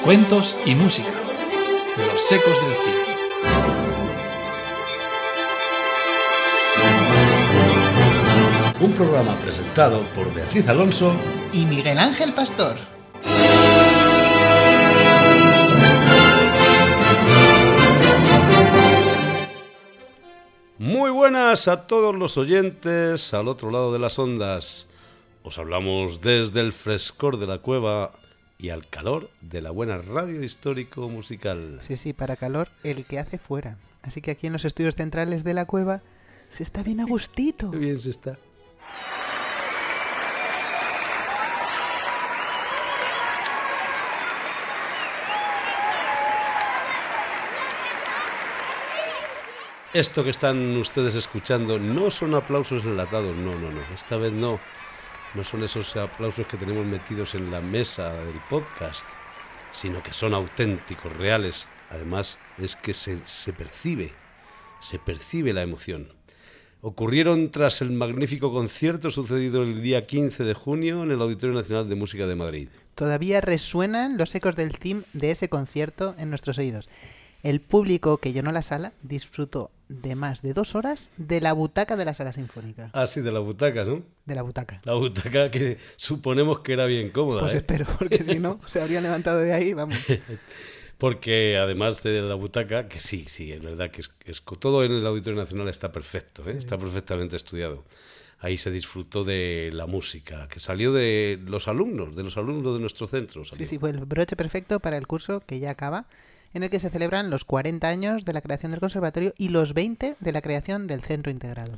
Cuentos y música. Los Secos del Cid. Un programa presentado por Beatriz Alonso y Miguel Ángel Pastor. Muy buenas a todos los oyentes al otro lado de las ondas. Os hablamos desde el frescor de la cueva y al calor de la buena radio histórico musical. Sí, para calor el que hace fuera. Así que aquí en los estudios centrales de la cueva se está bien a gustito. Qué bien se está. Esto que están ustedes escuchando no son aplausos enlatados, no. Esta vez no. No son esos aplausos que tenemos metidos en la mesa del podcast, sino que son auténticos, reales. Además, es que se percibe la emoción. Ocurrieron tras el magnífico concierto sucedido el día 15 de junio en el Auditorio Nacional de Música de Madrid. Todavía resuenan los ecos del theme de ese concierto en nuestros oídos. El público que llenó la sala disfrutó de más de 2 horas de la butaca de la sala sinfónica. Ah, sí, de la butaca, ¿no? De la butaca. La butaca que suponemos que era bien cómoda. Pues espero, porque si no, se habrían levantado de ahí, vamos. Porque además de la butaca, que sí, es verdad que es todo en el Auditorio Nacional está perfecto, ¿eh? Sí. Está perfectamente estudiado. Ahí se disfrutó de la música, que salió de los alumnos de nuestro centro. Salió. Sí, fue el broche perfecto para el curso que ya acaba, en el que se celebran los 40 años de la creación del conservatorio y los 20 de la creación del centro integrado.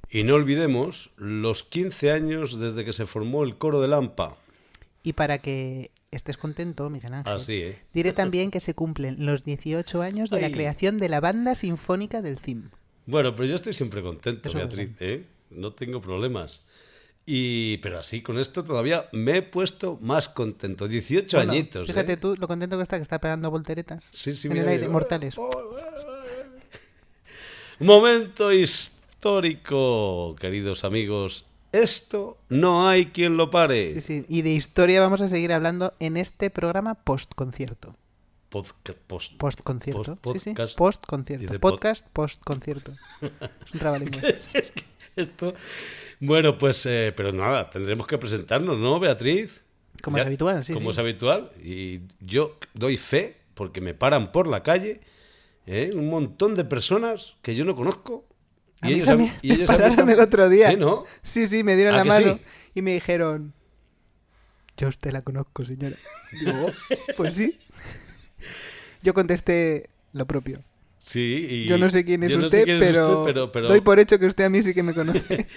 Y no olvidemos los 15 años desde que se formó el coro de Lampa. Y para que estés contento, Miguel Ángel, así, diré también que se cumplen los 18 años de la creación de la banda sinfónica del CIM. Bueno, pero yo estoy siempre contento, eso Beatriz, ¿eh? No tengo problemas. Pero así con esto todavía me he puesto más contento. 18 añitos. Fíjate tú lo contento que está pegando volteretas sí, en el aire, mortales. Momento histórico, queridos amigos. Esto no hay quien lo pare. Sí, y de historia vamos a seguir hablando en este programa post-concierto. Post-concierto. Podcast. Post-concierto. Podcast post-concierto. Es un trabalengua. Es que esto... Bueno, pues, pero nada, tendremos que presentarnos, ¿no, Beatriz? Como es habitual, sí. Como es habitual. Y yo doy fe, porque me paran por la calle, un montón de personas que yo no conozco. A mí también me pararon el otro día. ¿Sí, no? Sí, me dieron la mano sí? Y me dijeron, yo a usted la conozco, señora. Digo, pues sí. Yo contesté lo propio. Sí, y yo no sé quién es usted, pero doy por hecho que usted a mí sí que me conoce.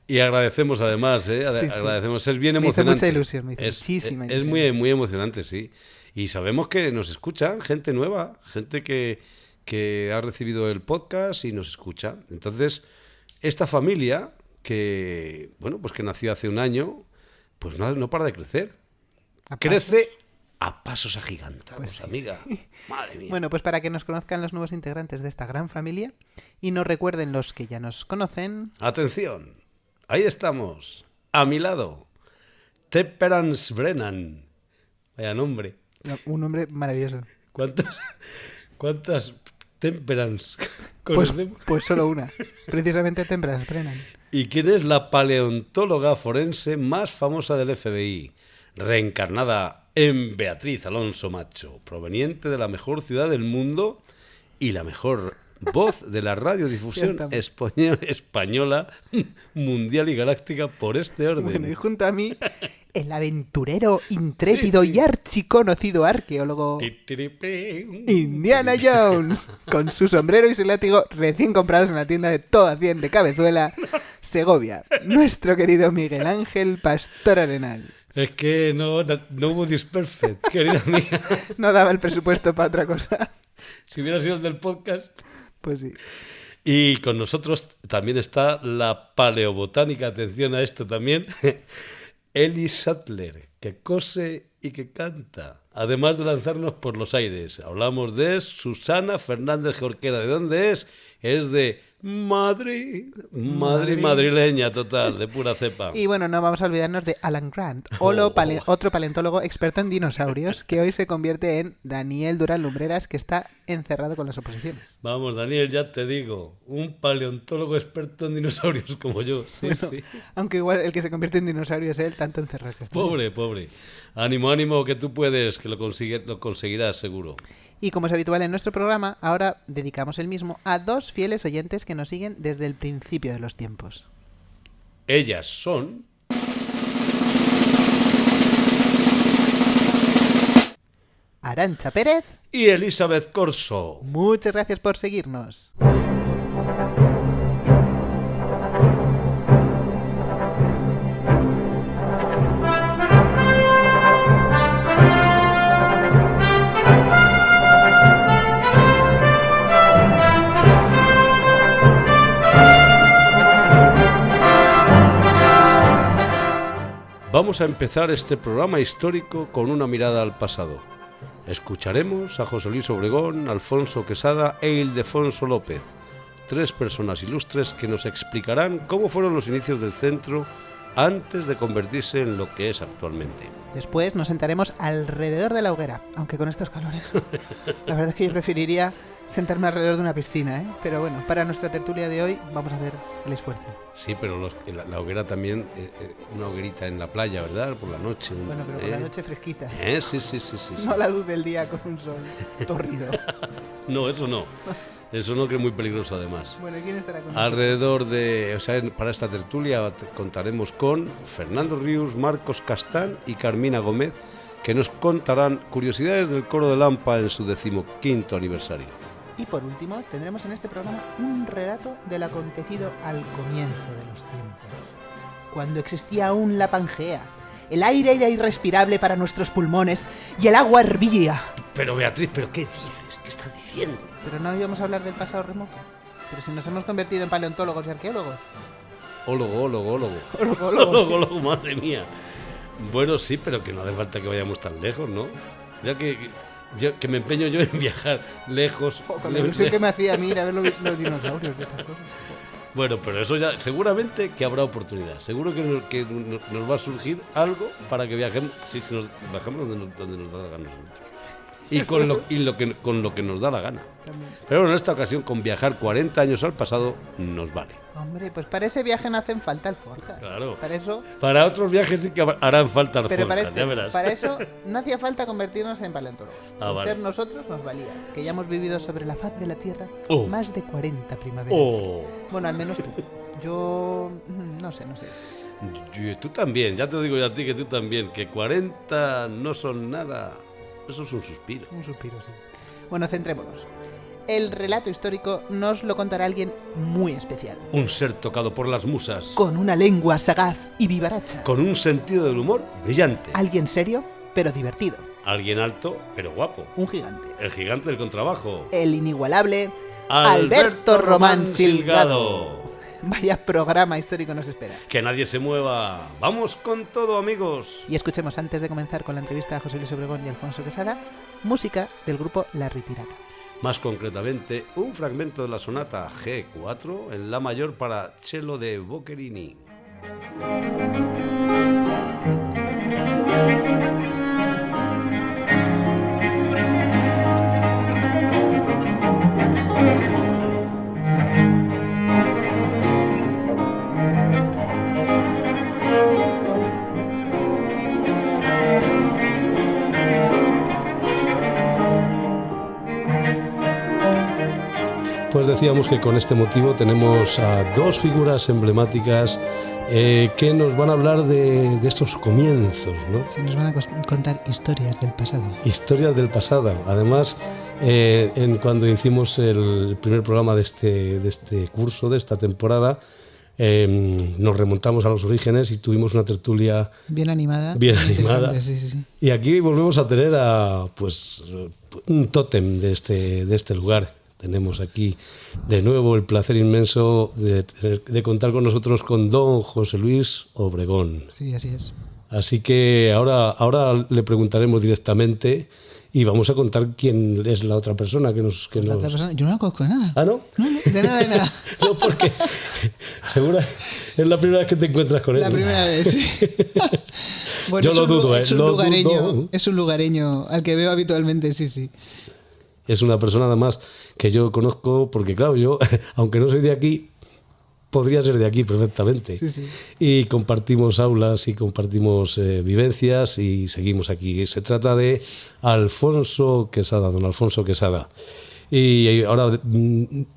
Y agradecemos además, agradecemos, es bien emocionante. Me hizo mucha ilusión, muchísima ilusión. Es muy, muy emocionante, sí. Y sabemos que nos escuchan gente nueva, gente que ha recibido el podcast y nos escucha. Entonces, esta familia que, bueno, pues que nació hace un año, pues no para de crecer. Crece a pasos agigantados, pues sí, amiga. Madre mía. Bueno, pues para que nos conozcan los nuevos integrantes de esta gran familia y nos recuerden los que ya nos conocen. Atención, ahí estamos, a mi lado, Temperance Brennan. Vaya nombre. Un nombre maravilloso. ¿Cuántas Temperance conocemos? Pues solo una, precisamente Temperance Brennan. ¿Y quién es la paleontóloga forense más famosa del FBI? Reencarnada en Beatriz Alonso Macho, proveniente de la mejor ciudad del mundo y la mejor voz de la radiodifusión española, mundial y galáctica por este orden. Bueno, y junto a mí, el aventurero, intrépido y archiconocido arqueólogo Indiana Jones, con su sombrero y su látigo recién comprados en la tienda de Toda 100 de Cabezuela, Segovia, nuestro querido Miguel Ángel Pastor Arenal. Es que no hubo disperfect, querida mía. No daba el presupuesto para otra cosa. Si hubiera sido el del podcast. Pues sí. Y con nosotros también está la paleobotánica, atención a esto también, Eli Sattler, que cose y que canta, además de lanzarnos por los aires. Hablamos de Susana Fernández Jorquera. ¿De dónde es? Es de Madrid, madrileña total, de pura cepa. Y bueno, no vamos a olvidarnos de Alan Grant, otro paleontólogo experto en dinosaurios, que hoy se convierte en Daniel Durán Lumbreras, que está encerrado con las oposiciones. Vamos, Daniel, ya te digo, un paleontólogo experto en dinosaurios como yo. Sí, Bueno, sí. aunque igual el que se convierte en dinosaurio es él, tanto encerrarse. Pobre. Ánimo, que tú puedes, que lo conseguirás seguro. Y como es habitual en nuestro programa, ahora dedicamos el mismo a 2 fieles oyentes que nos siguen desde el principio de los tiempos. Ellas son... Arantxa Pérez y Elizabeth Corso. Muchas gracias por seguirnos. Vamos a empezar este programa histórico con una mirada al pasado. Escucharemos a José Luis Obregón, Alfonso Quesada e Ildefonso López, 3 personas ilustres que nos explicarán cómo fueron los inicios del centro antes de convertirse en lo que es actualmente. Después nos sentaremos alrededor de la hoguera, aunque con estos calores. La verdad es que yo preferiría sentarme alrededor de una piscina, ¿eh? Pero bueno, para nuestra tertulia de hoy vamos a hacer el esfuerzo. Sí, pero la hoguera también, una hoguerita en la playa, ¿verdad? Por la noche. Bueno, pero por la noche fresquita. Sí. No a la luz del día con un sol tórrido. No, eso no. Eso no, que es muy peligroso además. Bueno, ¿quién estará con Alrededor de... O sea, para esta tertulia contaremos con Fernando Ríos, Marcos Castán y Carmina Gómez, que nos contarán curiosidades del coro de Lampa en su 15º aniversario. Y por último, tendremos en este programa un relato del acontecido al comienzo de los tiempos, cuando existía aún la Pangea. El aire era irrespirable para nuestros pulmones y el agua hervía. Pero Beatriz, ¿pero qué dices? ¿Qué estás diciendo? Pero no íbamos a hablar del pasado remoto. Pero si nos hemos convertido en paleontólogos y arqueólogos. Ólogo, madre mía. Bueno, sí, pero que no hace falta que vayamos tan lejos, ¿no? Ya que me empeño yo en viajar lejos. Con la ilusión que me hacía a mí ir a ver los dinosaurios de estas cosas. Bueno, pero eso ya seguramente que habrá oportunidad. Seguro que nos va a surgir algo para que viajemos, si nos bajamos donde nos da la gana nosotros. Y con lo que nos da la gana. También. Pero bueno, en esta ocasión, con viajar 40 años al pasado, nos vale. Hombre, pues para ese viaje no hacen falta alforjas. Claro. Para eso... Para otros viajes sí que harán falta alforjas, Pero ya verás. para eso no hacía falta convertirnos en paleontólogos. Con vale. ser nosotros nos valía. Que ya hemos vivido sobre la faz de la Tierra más de 40 primaveras. Bueno, al menos tú. Yo... no sé. Tú también, ya te digo yo a ti que tú también. Que 40 no son nada. Eso es un suspiro. Un suspiro, sí. Bueno, centrémonos. El relato histórico nos lo contará alguien muy especial. Un ser tocado por las musas. Con una lengua sagaz y vivaracha. Con un sentido del humor brillante. Alguien serio, pero divertido. Alguien alto, pero guapo. Un gigante. El gigante del contrabajo. El inigualable Alberto Román Silgado. Vaya programa histórico nos espera. Que nadie se mueva. Vamos con todo, amigos. Y escuchemos, antes de comenzar con la entrevista a José Luis Obregón y Alfonso Quesada, música del grupo La Ritirata. Más concretamente, un fragmento de la sonata G4 en la mayor para cello de Boccherini. Pues decíamos que con este motivo tenemos a 2 figuras emblemáticas que nos van a hablar de estos comienzos, ¿no? Sí, nos van a contar historias del pasado. Historias del pasado. Además, cuando hicimos el primer programa de este curso, de esta temporada, nos remontamos a los orígenes y tuvimos una tertulia bien animada. Sí. Y aquí volvemos a tener un tótem de este lugar. Tenemos aquí de nuevo el placer inmenso de contar con nosotros con don José Luis Obregón. Sí, así es. Así que ahora le preguntaremos directamente y vamos a contar quién es la otra persona que nos... La otra persona, yo no la conozco de nada. ¿Ah, no? No, de nada, de nada. No, porque seguro es la primera vez que te encuentras con él. La primera vez, sí. Bueno, yo lo dudo, es un lugareño, es un lugareño al que veo habitualmente, sí. Es una persona además que yo conozco porque, claro, yo, aunque no soy de aquí, podría ser de aquí perfectamente. Sí. Y compartimos aulas y compartimos vivencias y seguimos aquí. Se trata de Alfonso Quesada, don Alfonso Quesada. Y ahora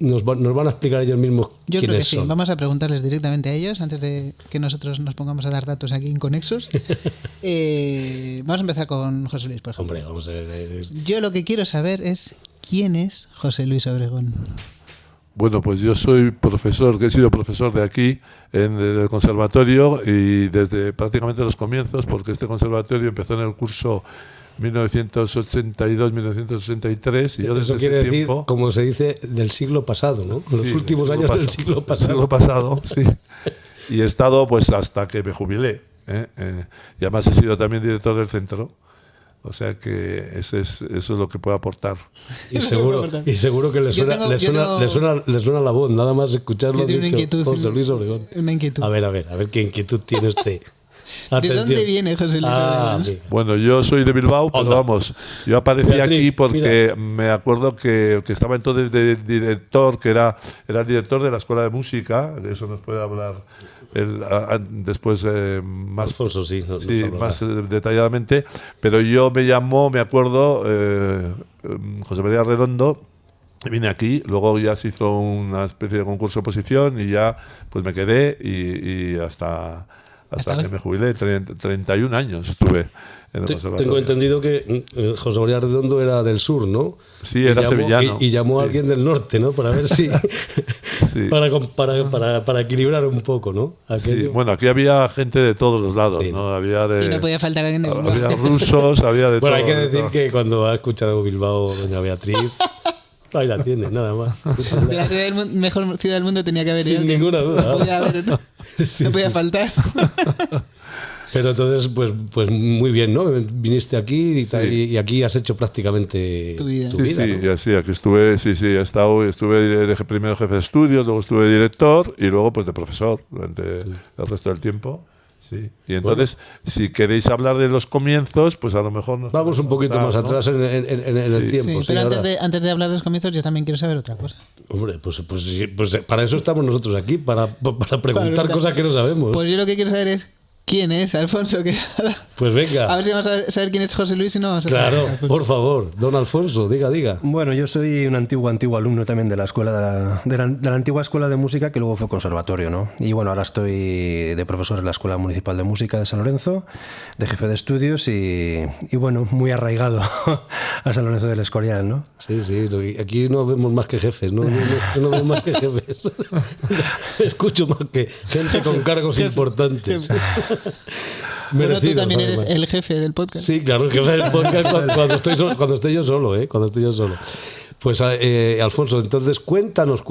nos van a explicar ellos mismos Yo creo que sí. son. Vamos a preguntarles directamente a ellos antes de que nosotros nos pongamos a dar datos aquí inconexos. Vamos a empezar con José Luis, por ejemplo. Hombre, vamos a ver. Yo lo que quiero saber es quién es José Luis Obregón. Bueno, pues yo soy profesor, que he sido profesor de aquí, en el conservatorio, y desde prácticamente los comienzos, porque este conservatorio empezó en el curso 1982-1963, y yo desde Eso quiere ese decir, tiempo, como se dice, del siglo pasado, ¿no? Los sí, últimos años del siglo pasado. Siglo pasado, sí. Y he estado pues hasta que me jubilé. Y además he sido también director del centro. O sea que eso es lo que puedo aportar. Y seguro que le suena la voz, nada más escucharlo. Yo tengo una dicho, inquietud, José Luis Obregón. Una inquietud. A ver qué inquietud tiene usted. ¿De dónde viene José Luis Obregón? Mira. Bueno, yo soy de Bilbao, pero Onda. vamos, yo aparecí Beatriz, aquí porque mira. me acuerdo que el que estaba entonces de director, que era el director de la Escuela de Música, de eso nos puede hablar después más, Alfonso, sí, nos hablará. más detalladamente, pero yo me acuerdo, José María Redondo. Vine aquí, luego ya se hizo una especie de concurso de oposición y ya pues me quedé y hasta que me jubilé, 31 años estuve en el conservatorio. Tengo entendido que José María Redondo era del sur, ¿no? Sí, era sevillano. Y llamó a alguien del norte, ¿no? Para ver si... Sí. para equilibrar un poco, ¿no? Sí, bueno, aquí había gente de todos los lados, Sí. ¿no? Había de... Y no podía faltar alguien de Bilbao. Había rusos, había de todo. Bueno, hay que de decir todo. que cuando ha escuchado Bilbao doña Beatriz, ahí la tiene, nada más. De la mejor ciudad del mundo tenía que haber ido. Sin ninguna duda. No podía haber, no, Sí, no podía sí. faltar. Pero entonces, pues muy bien, ¿no? Viniste aquí y, Sí. y aquí has hecho prácticamente Tu vida. Sí, aquí estuve, estuve primero jefe de estudios, luego estuve director y luego pues de profesor durante el resto del tiempo. Sí. Y entonces, si queréis hablar de los comienzos, pues a lo mejor nos Vamos un poquito más ¿no? atrás en el Sí. tiempo. Sí, pero ahora. antes de hablar de los comienzos, yo también quiero saber otra cosa. Hombre, pues para eso estamos nosotros aquí, para preguntar Claro. cosas que no sabemos. Pues yo lo que quiero saber es quién es Alfonso Quesada. Pues venga. A ver si vamos a saber quién es José Luis y no vamos a Claro, saber. por favor, don Alfonso, diga. Bueno, yo soy un antiguo alumno también de la escuela de la antigua escuela de música que luego fue conservatorio, ¿no? Y bueno, ahora estoy de profesor en la Escuela Municipal de Música de San Lorenzo, de jefe de estudios y bueno, muy arraigado a San Lorenzo del Escorial, ¿no? Sí, aquí no vemos más que jefes, no vemos más que jefes. Escucho más que gente con cargos importantes. Bueno, tú Merecidos, también eres además. el jefe del podcast. Sí, claro, el jefe del podcast cuando estoy yo solo, ¿eh? Cuando estoy yo solo. Pues, Alfonso, entonces cuéntanos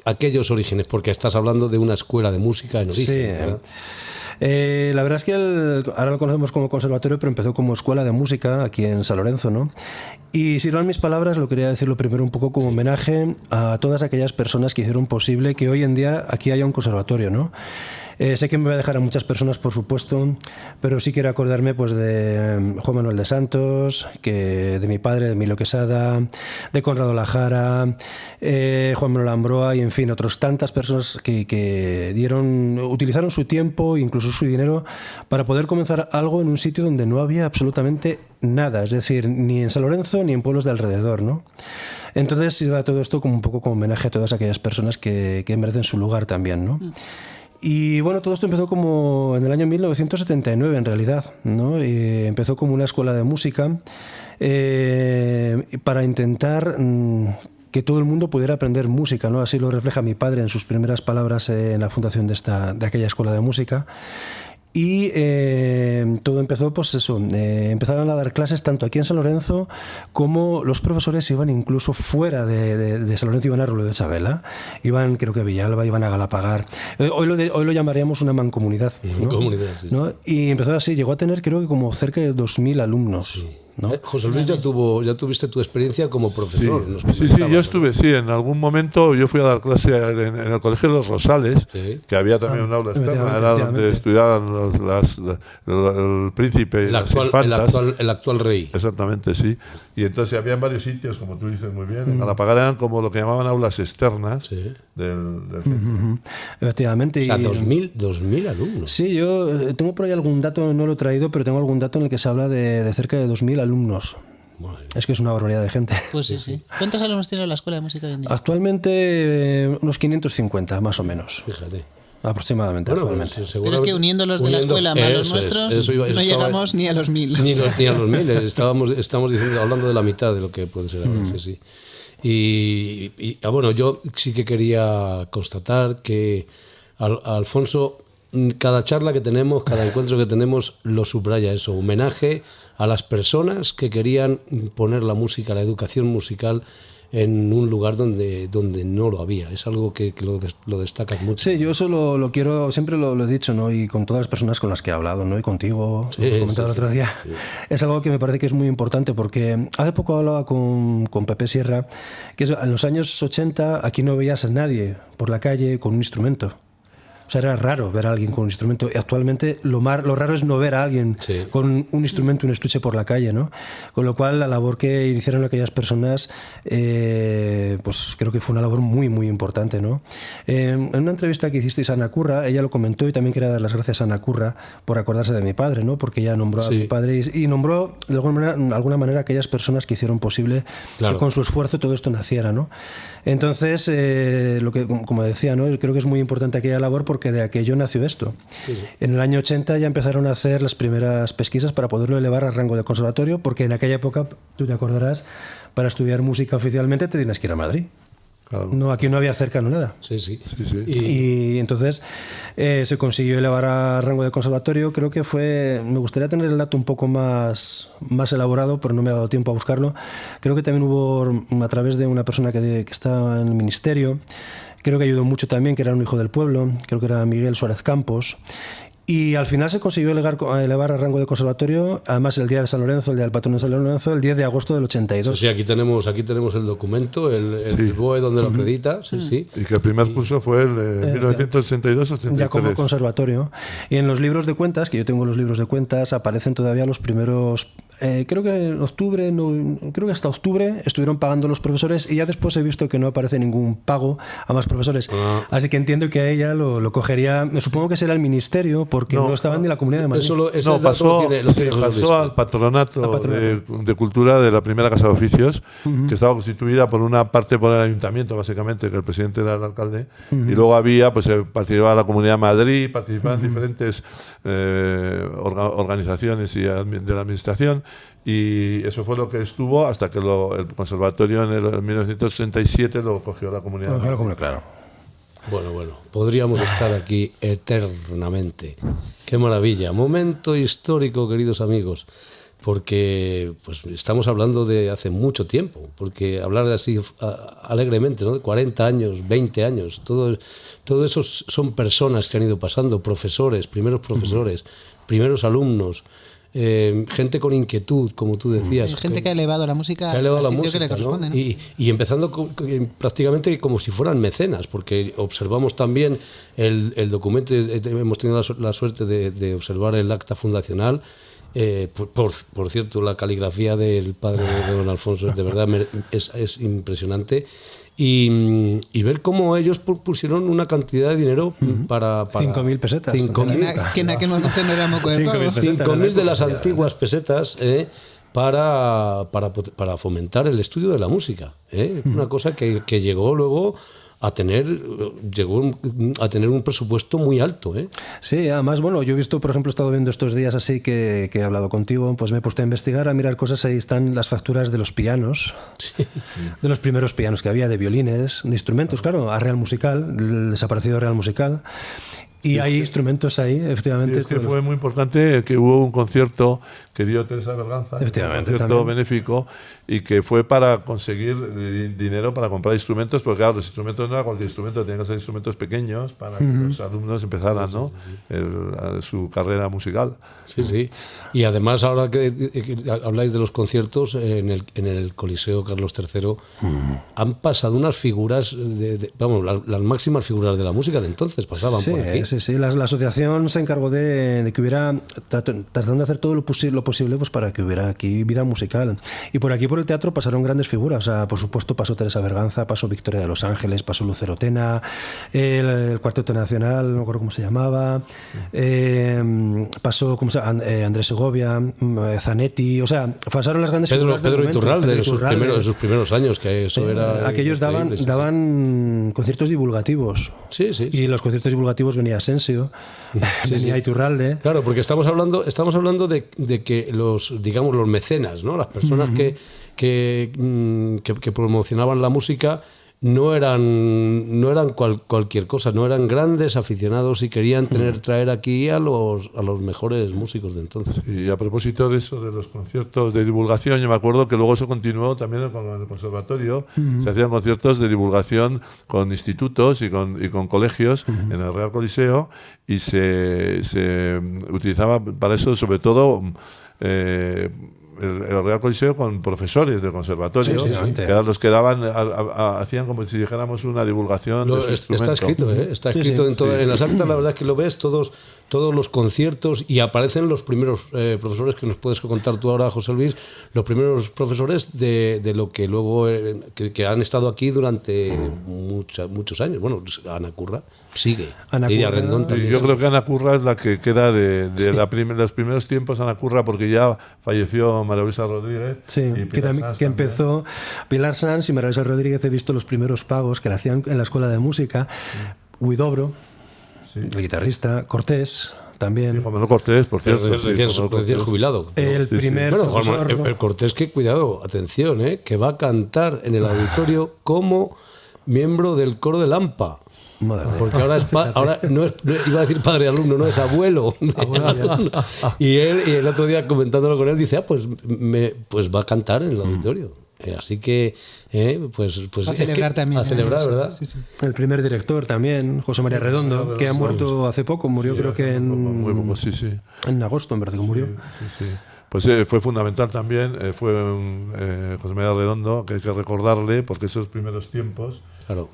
aquellos orígenes, porque estás hablando de una escuela de música en origen, Sí, ¿verdad? la verdad es que ahora lo conocemos como conservatorio, pero empezó como escuela de música aquí en San Lorenzo, ¿no? Y si no en mis palabras, lo quería decirlo primero un poco como homenaje a todas aquellas personas que hicieron posible que hoy en día aquí haya un conservatorio, ¿no? Sé que me voy a dejar a muchas personas, por supuesto, pero sí quiero acordarme pues de Juan Manuel de Santos, de mi padre, de Emilio Quesada, de Conrado Lajara, Juan Manuel Ambroa y, en fin, otras tantas personas que utilizaron su tiempo, incluso su dinero, para poder comenzar algo en un sitio donde no había absolutamente nada, es decir, ni en San Lorenzo ni en pueblos de alrededor, ¿no? Entonces sirva todo esto como un poco como homenaje a todas aquellas personas que merecen su lugar también, ¿no? Y bueno, todo esto empezó como en el año 1979 en realidad, ¿no? Y empezó como una escuela de música para intentar que todo el mundo pudiera aprender música, ¿no? Así lo refleja mi padre en sus primeras palabras en la fundación de aquella escuela de música. Y todo empezó, pues eso, empezaron a dar clases tanto aquí en San Lorenzo como los profesores iban incluso fuera de San Lorenzo, iban a Rolo de Chabela, iban creo que a Villalba, iban a Galapagar. Hoy lo llamaríamos una mancomunidad, ¿no? Comunidad, sí. ¿No? Y empezó así, llegó a tener creo que como cerca de 2.000 alumnos. Sí. ¿no? José Luis, ya tuviste tu experiencia como profesor. Sí, yo estuve, en algún momento yo fui a dar clase en el Colegio de los Rosales, que había también un aula externa, era donde estudiaban el príncipe y las infantas. El actual rey. Exactamente, sí. Y entonces había en varios sitios, como tú dices muy bien, en Galapagar eran como lo que llamaban aulas externas del centro. Efectivamente. O sea, 2.000 alumnos. Sí, yo tengo por ahí algún dato, no lo he traído, pero tengo algún dato en el que se habla de cerca de 2.000 alumnos. Es que es una barbaridad de gente. Pues sí. ¿Cuántos alumnos tiene la Escuela de Música hoy en día? Actualmente unos 550, más o menos. Fíjate. Aproximadamente. Bueno, pero es que uniendo los de la escuela más los nuestros, no llegamos ni a los 1.000. Ni a los 1.000. Estamos hablando de la mitad de lo que puede ser ahora. Sí. Y bueno, yo sí que quería constatar que Alfonso, cada charla que tenemos, cada encuentro que tenemos, lo subraya eso: homenaje a las personas que querían poner la música, la educación musical en un lugar donde no lo había. Es algo que lo destacas mucho. Sí, yo eso lo quiero, siempre lo he dicho, ¿no? Y con todas las personas con las que he hablado, ¿no? Y contigo, lo hemos comentado el otro día. Sí. Es algo que me parece que es muy importante, porque hace poco hablaba con Pepe Sierra, que en los años 80 aquí no veías a nadie por la calle con un instrumento. O sea, era raro ver a alguien con un instrumento. Y actualmente lo raro es no ver a alguien con un instrumento, un estuche por la calle, ¿no? Con lo cual, la labor que hicieron aquellas personas, pues creo que fue una labor muy, muy importante, ¿no? En una entrevista que hicisteis a Ana Curra, ella lo comentó, y también quería dar las gracias a Ana Curra por acordarse de mi padre, ¿no? Porque ella nombró a mi padre y nombró de alguna manera a aquellas personas que hicieron posible que con su esfuerzo todo esto naciera, ¿no? Entonces, lo que, como decía, ¿no? Creo que es muy importante aquella labor porque de aquello nació esto. En el año 80 ya empezaron a hacer las primeras pesquisas para poderlo elevar al rango de conservatorio, porque en aquella época, tú te acordarás, para estudiar música oficialmente te tienes que ir a Madrid. Claro. No, aquí no había cercano nada. Sí. Y entonces se consiguió elevar a rango de conservatorio. Creo que me gustaría tener el dato un poco más elaborado, pero no me ha dado tiempo a buscarlo. Creo que también hubo, a través de una persona que estaba en el ministerio, creo que ayudó mucho también, que era un hijo del pueblo, creo que era Miguel Suárez Campos. Y al final se consiguió elevar a rango de conservatorio, además el día de San Lorenzo, el día del patrón de San Lorenzo, el 10 de agosto del 82. Sí, aquí tenemos el documento, el BOE donde lo acredita. Sí. Y que el primer curso fue el de 1982-83. Ya como conservatorio. Y en los libros de cuentas, que yo tengo los libros de cuentas, aparecen todavía los primeros... creo que en octubre, creo que hasta octubre estuvieron pagando los profesores, y ya después he visto que no aparece ningún pago a más profesores. Así que entiendo que a ella lo cogería, me supongo que será el ministerio, porque no estaban ni la Comunidad de Madrid. Pasó al patronato de Cultura de la primera Casa de Oficios, que estaba constituida por una parte por el ayuntamiento, básicamente, que el presidente era el alcalde, y luego había, pues participaba la Comunidad de Madrid, participaban diferentes organizaciones y de la administración, y eso fue lo que estuvo hasta que el conservatorio en el 1967 lo cogió la Comunidad de Madrid. Claro. Bueno, podríamos estar aquí eternamente. Qué maravilla. Momento histórico, queridos amigos, porque pues estamos hablando de hace mucho tiempo, porque hablar así alegremente, ¿no? De 40 años, 20 años, todo eso son personas que han ido pasando, profesores, primeros alumnos, gente con inquietud, como tú decías. Gente que ha elevado la música al sitio que le corresponde, ¿no? Y empezando prácticamente como si fueran mecenas, porque observamos también el documento, hemos tenido la suerte de observar el acta fundacional. Por cierto, la caligrafía del padre de don Alfonso de verdad es impresionante. Y ver cómo ellos pusieron una cantidad de dinero para 5.000 pesetas. 5.000, que en aquel momento no era moco de pavo. 5.000 de las antiguas pesetas para fomentar el estudio de la música. Una cosa que llegó luego a tener un presupuesto muy alto. Sí, además, bueno, yo he visto, por ejemplo, he estado viendo estos días así que he hablado contigo, pues me he puesto a investigar, a mirar cosas. Ahí están las facturas de los pianos, de los primeros pianos que había, de violines, de instrumentos, claro, a Real Musical, el desaparecido Real Musical. Y hay instrumentos ahí, efectivamente. Sí, es que fue muy importante que hubo un concierto que dio Teresa Berganza, Efectivamente, un concierto también. benéfico, y que fue para conseguir dinero para comprar instrumentos, porque claro, los instrumentos no era cualquier instrumento, tenían que ser instrumentos pequeños para que los alumnos empezaran, ¿no? Su carrera musical. Sí, sí. Y además, ahora que habláis de los conciertos, en el Coliseo Carlos III han pasado unas figuras, vamos, las máximas figuras de la música de entonces pasaban por aquí. Sí. La asociación se encargó de que hubiera, tratando de hacer todo lo posible pues para que hubiera aquí vida musical. Y por aquí, por el teatro, pasaron grandes figuras. O sea, por supuesto, pasó Teresa Berganza, pasó Victoria de los Ángeles, pasó Lucero Tena, el Cuarteto Nacional, no me acuerdo cómo se llamaba, pasó Andrés Segovia, Zanetti, o sea, pasaron las grandes figuras del Pedro momento. Iturralde, Pedro de Iturralde. sus primeros años, que eso era... Aquellos increíble, sí, daban conciertos divulgativos. Sí, sí. Y los conciertos divulgativos venía Asensio, venía Iturralde. Claro, porque estamos hablando de que los mecenas, ¿no? Las personas que promocionaban la música no eran cualquier cosa, no eran grandes aficionados y querían traer aquí a los mejores músicos de entonces. Y a propósito de eso, de los conciertos de divulgación, yo me acuerdo que luego eso continuó también con el conservatorio. Se hacían conciertos de divulgación con institutos y con colegios en el Real Coliseo, y se utilizaba para eso sobre todo el Real Coliseo con profesores del conservatorio, que eran los que hacían como si dijéramos una divulgación de su instrumento. Está escrito, está escrito en las actas, la verdad es que lo ves todos los conciertos, y aparecen los primeros profesores, que nos puedes contar tú ahora, José Luis, los primeros profesores de lo que luego que han estado aquí durante muchos años. Bueno, Ana Curra sigue, Lidia Rendón también. Yo creo que Ana Curra es la que queda de los primeros tiempos, Ana Curra, porque ya falleció María Luisa Rodríguez. Sí, que empezó Pilar Sanz y María Luisa Rodríguez. He visto los primeros pagos que le hacían en la escuela de música. Huidobro, el guitarrista, Cortés también. Sí, Juan Manuel Cortés, por cierto. Recién jubilado. El primer profesor... el Cortés, que cuidado, atención, que va a cantar en el auditorio como miembro del coro de Lampa. Porque ahora no iba a decir padre alumno, no es abuelo. Y el otro día, comentándolo con él, dice, pues va a cantar en el auditorio. Así que, pues a celebrar también. A celebrar, ¿verdad? Sí. El primer director también, José María Redondo, que ha muerto hace poco, murió creo que en agosto, en verdad que murió. Sí. Pues fue fundamental también, fue José María Redondo, que hay que recordarle, porque esos primeros tiempos... Claro,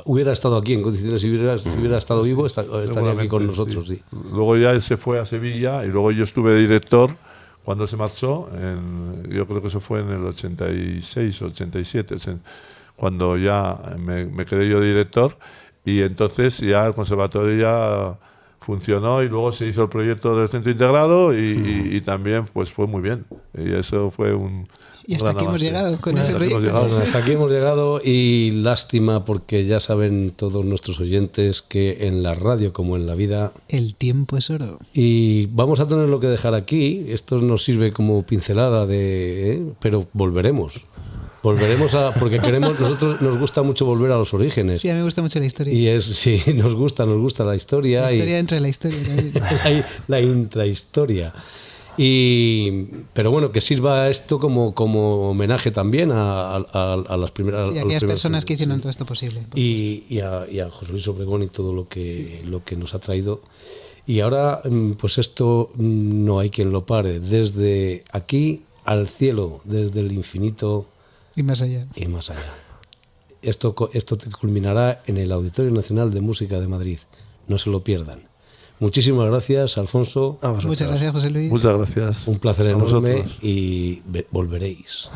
hubiera estado aquí en condiciones, si hubiera estado vivo, estaría aquí con nosotros, sí. Luego ya él se fue a Sevilla, y luego yo estuve de director cuando se marchó, yo creo que eso fue en el 86 o 87, cuando ya me quedé yo de director, y entonces ya el conservatorio ya funcionó, y luego se hizo el proyecto del centro integrado, y también pues fue muy bien, y eso fue un... Y hasta aquí hemos llegado con ese proyecto. Hasta aquí hemos llegado, y lástima, porque ya saben todos nuestros oyentes que en la radio, como en la vida, el tiempo es oro. Y vamos a tenerlo que dejar aquí. Esto nos sirve como pincelada pero volveremos porque nosotros nos gusta mucho volver a los orígenes. Sí, a mí me gusta mucho la historia. Y nos gusta la historia. La historia dentro de la historia también. la intrahistoria. Pero bueno, que sirva esto como homenaje también a las primeras... Sí, a aquellas personas que hicieron todo esto posible. Y a José Luis Obregón y todo lo que nos ha traído. Y ahora, pues esto no hay quien lo pare. Desde aquí al cielo, desde el infinito... Y más allá. Y más allá. Esto culminará en el Auditorio Nacional de Música de Madrid. No se lo pierdan. Muchísimas gracias, Alfonso. Muchas gracias, José Luis. Muchas gracias. Un placer enorme, y volveréis.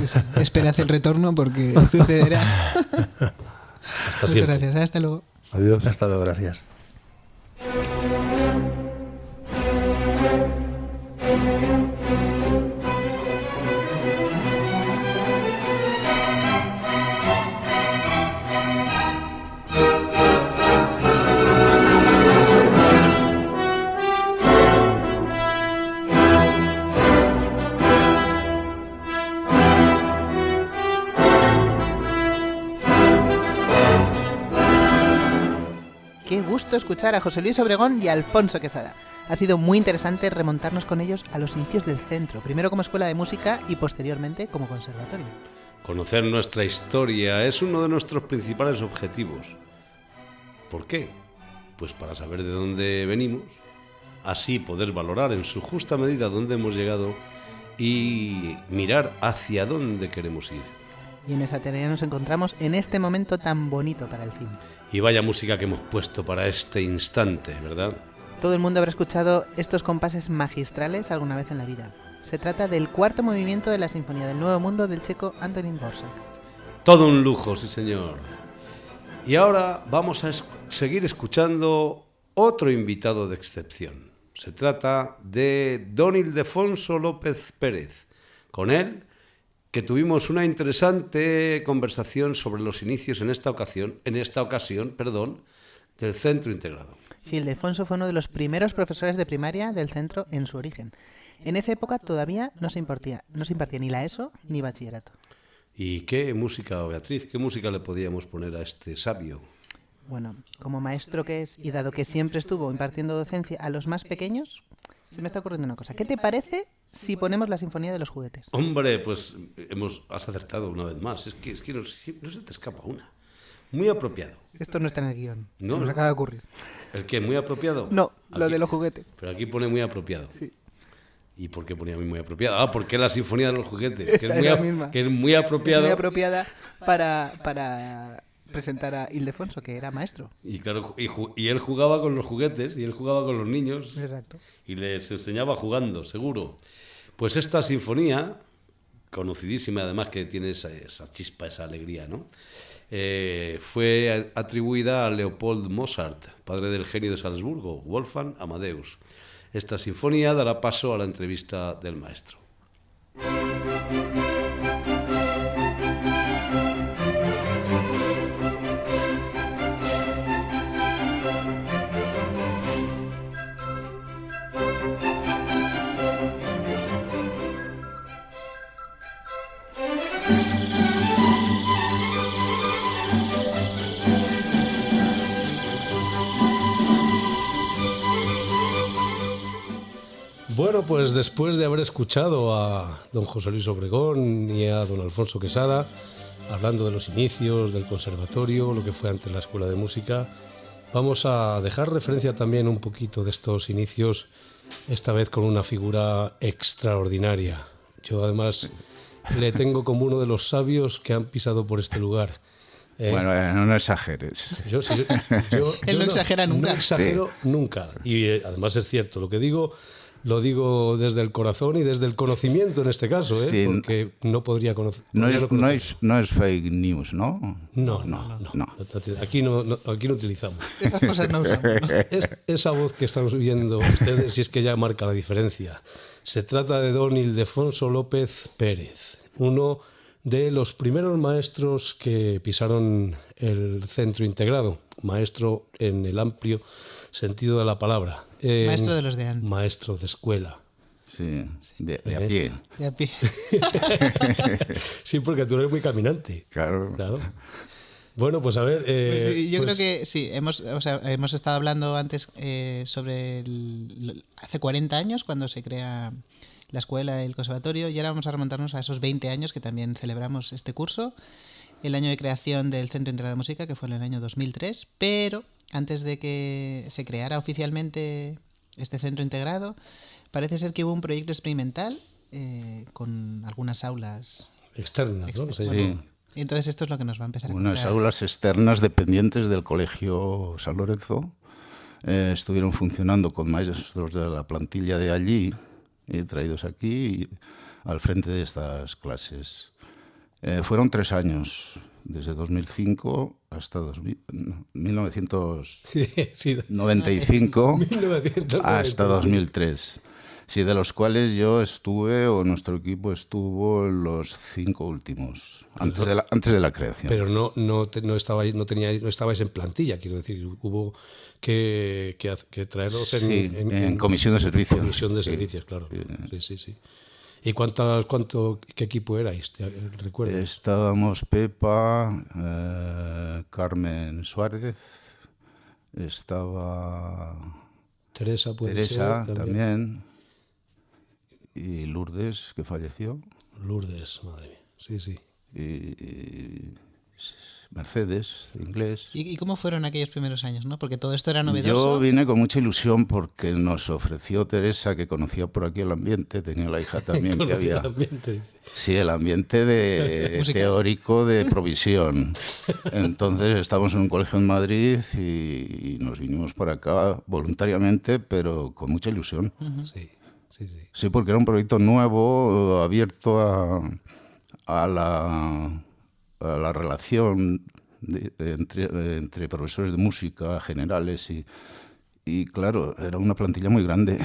Sí. Esperad el retorno, porque sucederá. Hasta siempre. Muchas gracias. Hasta luego. Adiós. Hasta luego, gracias. Qué gusto escuchar a José Luis Obregón y a Alfonso Quesada. Ha sido muy interesante remontarnos con ellos a los inicios del centro, primero como escuela de música y posteriormente como conservatorio. Conocer nuestra historia es uno de nuestros principales objetivos. ¿Por qué? Pues para saber de dónde venimos, así poder valorar en su justa medida dónde hemos llegado y mirar hacia dónde queremos ir. Y en esa tarea nos encontramos en este momento tan bonito para el cine. Y vaya música que hemos puesto para este instante, ¿verdad? Todo el mundo habrá escuchado estos compases magistrales alguna vez en la vida. Se trata del cuarto movimiento de la Sinfonía del Nuevo Mundo del checo Antonín Dvořák. Todo un lujo, sí señor. Y ahora vamos a seguir escuchando otro invitado de excepción. Se trata de don Ildefonso López Pérez. Con él, que tuvimos una interesante conversación sobre los inicios en esta ocasión, del Centro Integrado. Sí, Ildefonso fue uno de los primeros profesores de primaria del centro en su origen. En esa época todavía no se impartía ni la ESO ni bachillerato. ¿Y qué música, Beatriz, qué música le podíamos poner a este sabio? Bueno, como maestro que es, y dado que siempre estuvo impartiendo docencia a los más pequeños, se me está ocurriendo una cosa. ¿Qué te parece si ponemos la Sinfonía de los Juguetes? Hombre, pues has acertado una vez más. Es que no se te escapa una. Muy apropiado. Esto no está en el guión. No, se nos acaba de ocurrir. ¿El qué? ¿Muy apropiado? No, aquí, lo de los juguetes. Pero aquí pone muy apropiado. Sí. ¿Y por qué ponía muy apropiado? Ah, porque la Sinfonía de los Juguetes. Esa es la misma. Que es muy apropiado. Es muy apropiada para presentar a Ildefonso, que era maestro. Y claro, y él jugaba con los juguetes, y él jugaba con los niños. Exacto. Y les enseñaba jugando, seguro. Pues esta sinfonía, conocidísima además, que tiene esa chispa, esa alegría, ¿no? Fue atribuida a Leopold Mozart, padre del genio de Salzburgo, Wolfgang Amadeus. Esta sinfonía dará paso a la entrevista del maestro. Bueno, pues después de haber escuchado a don José Luis Obregón y a don Alfonso Quesada, hablando de los inicios del conservatorio, lo que fue antes la escuela de música, vamos a dejar referencia también un poquito de estos inicios, esta vez con una figura extraordinaria. Yo además le tengo como uno de los sabios que han pisado por este lugar. Bueno, no exageres. Él no exagera nunca. No exagero nunca. Y además es cierto, lo que digo... Lo digo desde el corazón y desde el conocimiento en este caso, Sí. Porque no podría conocer. No es fake news, ¿no? No. Aquí no utilizamos. Esas cosas no usamos. Es esa voz que están oyendo ustedes, y es que ya marca la diferencia. Se trata de don Ildefonso López Pérez, uno de los primeros maestros que pisaron el centro integrado, maestro en el amplio sentido de la palabra. Maestro de los de antes. Maestro de escuela. Sí, de a pie. De a pie. Sí, porque tú eres muy caminante. Claro. Bueno, pues a ver... Pues sí, yo creo que sí, hemos estado hablando antes sobre hace 40 años, cuando se crea la escuela, el conservatorio, y ahora vamos a remontarnos a esos 20 años que también celebramos este curso, el año de creación del Centro Integrado de Música, que fue en el año 2003, pero antes de que se creara oficialmente este centro integrado, parece ser que hubo un proyecto experimental con algunas aulas externas, ¿no? Bueno, y entonces esto es lo que nos va a empezar a contar. Unas aulas externas dependientes del Colegio San Lorenzo. Estuvieron funcionando con maestros de la plantilla de allí, traídos aquí al frente de estas clases. Fueron 3 años, desde 2005 hasta 1995 hasta 2003. Sí, de los cuales yo estuve, o nuestro equipo estuvo, en los 5 últimos, antes de la creación. Pero no estabais en plantilla, quiero decir, hubo que traerlos en comisión de servicios. Comisión de servicios, claro. Sí. ¿Y qué equipo erais? ¿Recuerdas? Estábamos Pepa, Carmen Suárez, estaba Teresa, puede Teresa ser, también, y Lourdes, que falleció, Lourdes, madre mía. Sí, sí. y Mercedes, de inglés. ¿Y cómo fueron aquellos primeros años, no? Porque todo esto era novedoso. Yo vine con mucha ilusión porque nos ofreció Teresa, que conocía por aquí el ambiente, tenía la hija también que había. El ambiente. Sí, el ambiente teórico de provisión. Entonces estábamos en un colegio en Madrid y nos vinimos por acá voluntariamente, pero con mucha ilusión. Sí, sí, sí. Sí, porque era un proyecto nuevo, abierto a la relación entre profesores de música generales y claro, era una plantilla muy grande,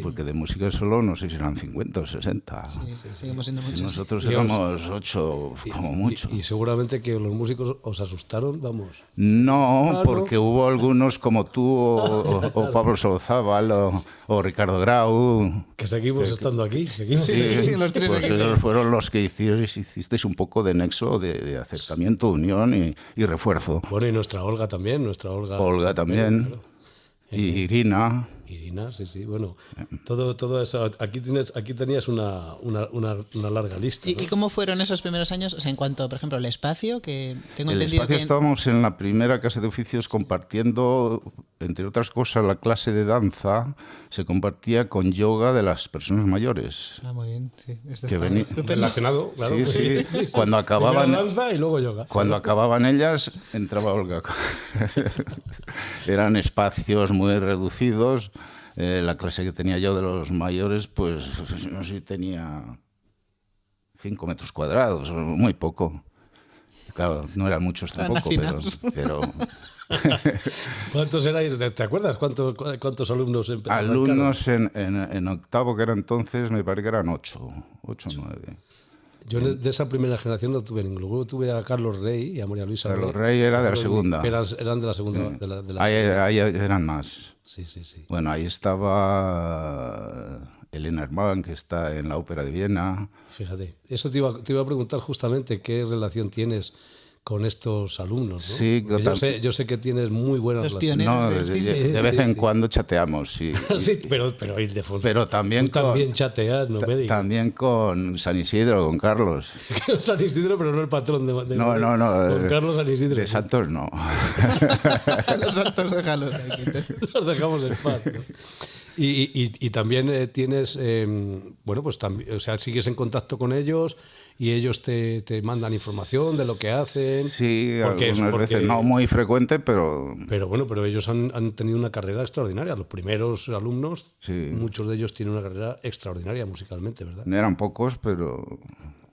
porque de música solo no sé si eran 50 o 60. Sí, seguimos siendo muchos. Nosotros éramos 8 como mucho. Y seguramente que los músicos os asustaron, vamos. No, porque hubo algunos como tú o Pablo Solozábal o Ricardo Grau. Que seguimos estando aquí. Seguimos. Sí, los tres pues aquí. ellos fueron los que hicisteis un poco de nexo, de acercamiento, unión y refuerzo. Bueno, y nuestra Olga también, Olga también. Claro. Y Irina. Irina, sí, bueno, todo eso, aquí tenías una larga lista. ¿No? ¿Y cómo fueron esos primeros años? O sea, en cuanto, por ejemplo, al espacio, que tengo El entendido espacio que... estábamos en la primera casa de oficios compartiendo, entre otras cosas, la clase de danza se compartía con yoga de las personas mayores. Ah, muy bien, sí. Esto Que está venía- estupendo. Relacionado, claro. Sí, sí. Cuando acababan, Primero danza y luego yoga. cuando acababan ellas, entraba Olga. Eran espacios muy reducidos. La clase que tenía yo de los mayores, pues no sé si tenía 5 metros cuadrados, muy poco. Claro, no eran muchos Estaban tampoco, hacinados. pero ¿Cuántos erais? ¿Te acuerdas cuántos alumnos empezaron? alumnos en octavo, que era entonces, me parece que eran 8 o 9. Yo de esa primera generación no tuve ninguno. Luego tuve a Carlos Rey y a María Luisa Carlos Rey era de la Carlos segunda. Eran de la segunda. De la- Ahí eran más. Sí. Bueno, ahí estaba Elena Hermann, que está en la Ópera de Viena. Fíjate, eso te iba a preguntar justamente qué relación tienes con estos alumnos, ¿no? Sí, Porque yo sé que tienes muy buena Los relación. pioneros. No, Sí, de vez en cuando chateamos, sí. Sí, pero Ildefonso, Pero también tú también chateas, no me digas. también con San Isidro, con Carlos. San Isidro, pero no el patrón de No. Con Carlos San Isidro. De Santos no. Los santos, déjalos ahí. Los dejamos en paz, ¿no? Y también tienes, bueno, pues también, o sea, sigues en contacto con ellos y ellos te mandan información de lo que hacen. Sí, Porque- algunas porque- veces no muy frecuente, pero Pero ellos han tenido una carrera extraordinaria. Los primeros alumnos, Sí. muchos de ellos tienen una carrera extraordinaria musicalmente, ¿verdad? eran pocos, pero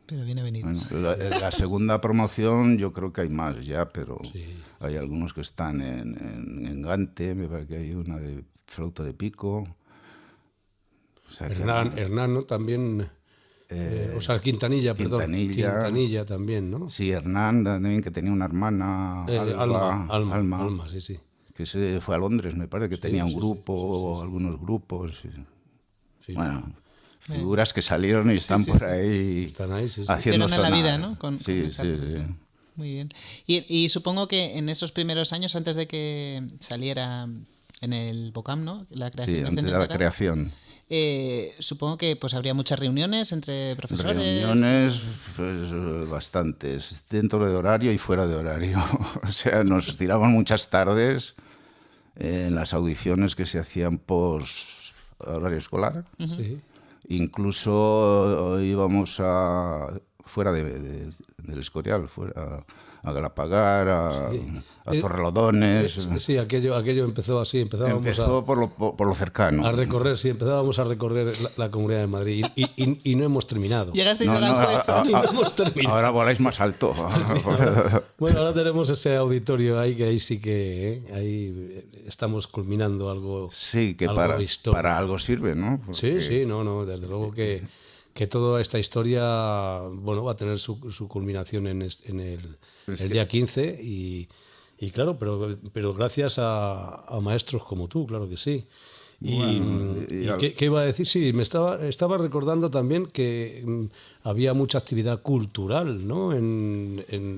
Pero viene venido. bueno, la segunda promoción yo creo que hay más ya, pero Sí. hay algunos que están en Gante, me parece que hay una de flauta de pico. O sea, que- Hernán, ¿no? También, o sea, Quintanilla, perdón. Quintanilla también, ¿no? Sí, Hernán también, que tenía una hermana, Alma, sí. que se fue a Londres, me parece que tenía un sí, grupo, o algunos grupos. Sí. Bueno, figuras que salieron y están por ahí Están ahí, sí. haciendo Hicieron en la sonar. vida, ¿no? Con Sí, esa sí, cosa. sí. Muy bien. Y supongo que en esos primeros años, antes de que saliera en el BOCAM, ¿no? La creación Sí, del antes Centro de la Teatral, creación. supongo que pues habría muchas reuniones entre profesores. Reuniones, pues, bastantes, dentro de horario y fuera de horario. O sea, nos tiramos muchas tardes en las audiciones que se hacían post horario escolar. Sí. Incluso íbamos fuera del Escorial, fuera a Galapagar, a Torrelodones. Sí, aquello empezó así, Empezó por lo cercano. a recorrer, sí, empezábamos a recorrer la Comunidad de Madrid y no hemos terminado. Llegasteis No, a no, Aranjuez. No hemos terminado. ahora voláis más alto. Bueno, ahora tenemos ese auditorio ahí que ahí sí que ahí estamos culminando algo. Sí, que algo histórico. para algo sirve, ¿no? Porque- Sí, no, desde luego que toda esta historia, bueno, va a tener su culminación en el día 15 y claro, pero gracias a maestros como tú, claro que sí. ¿Qué iba a decir? Sí, me estaba recordando también que había mucha actividad cultural, ¿no?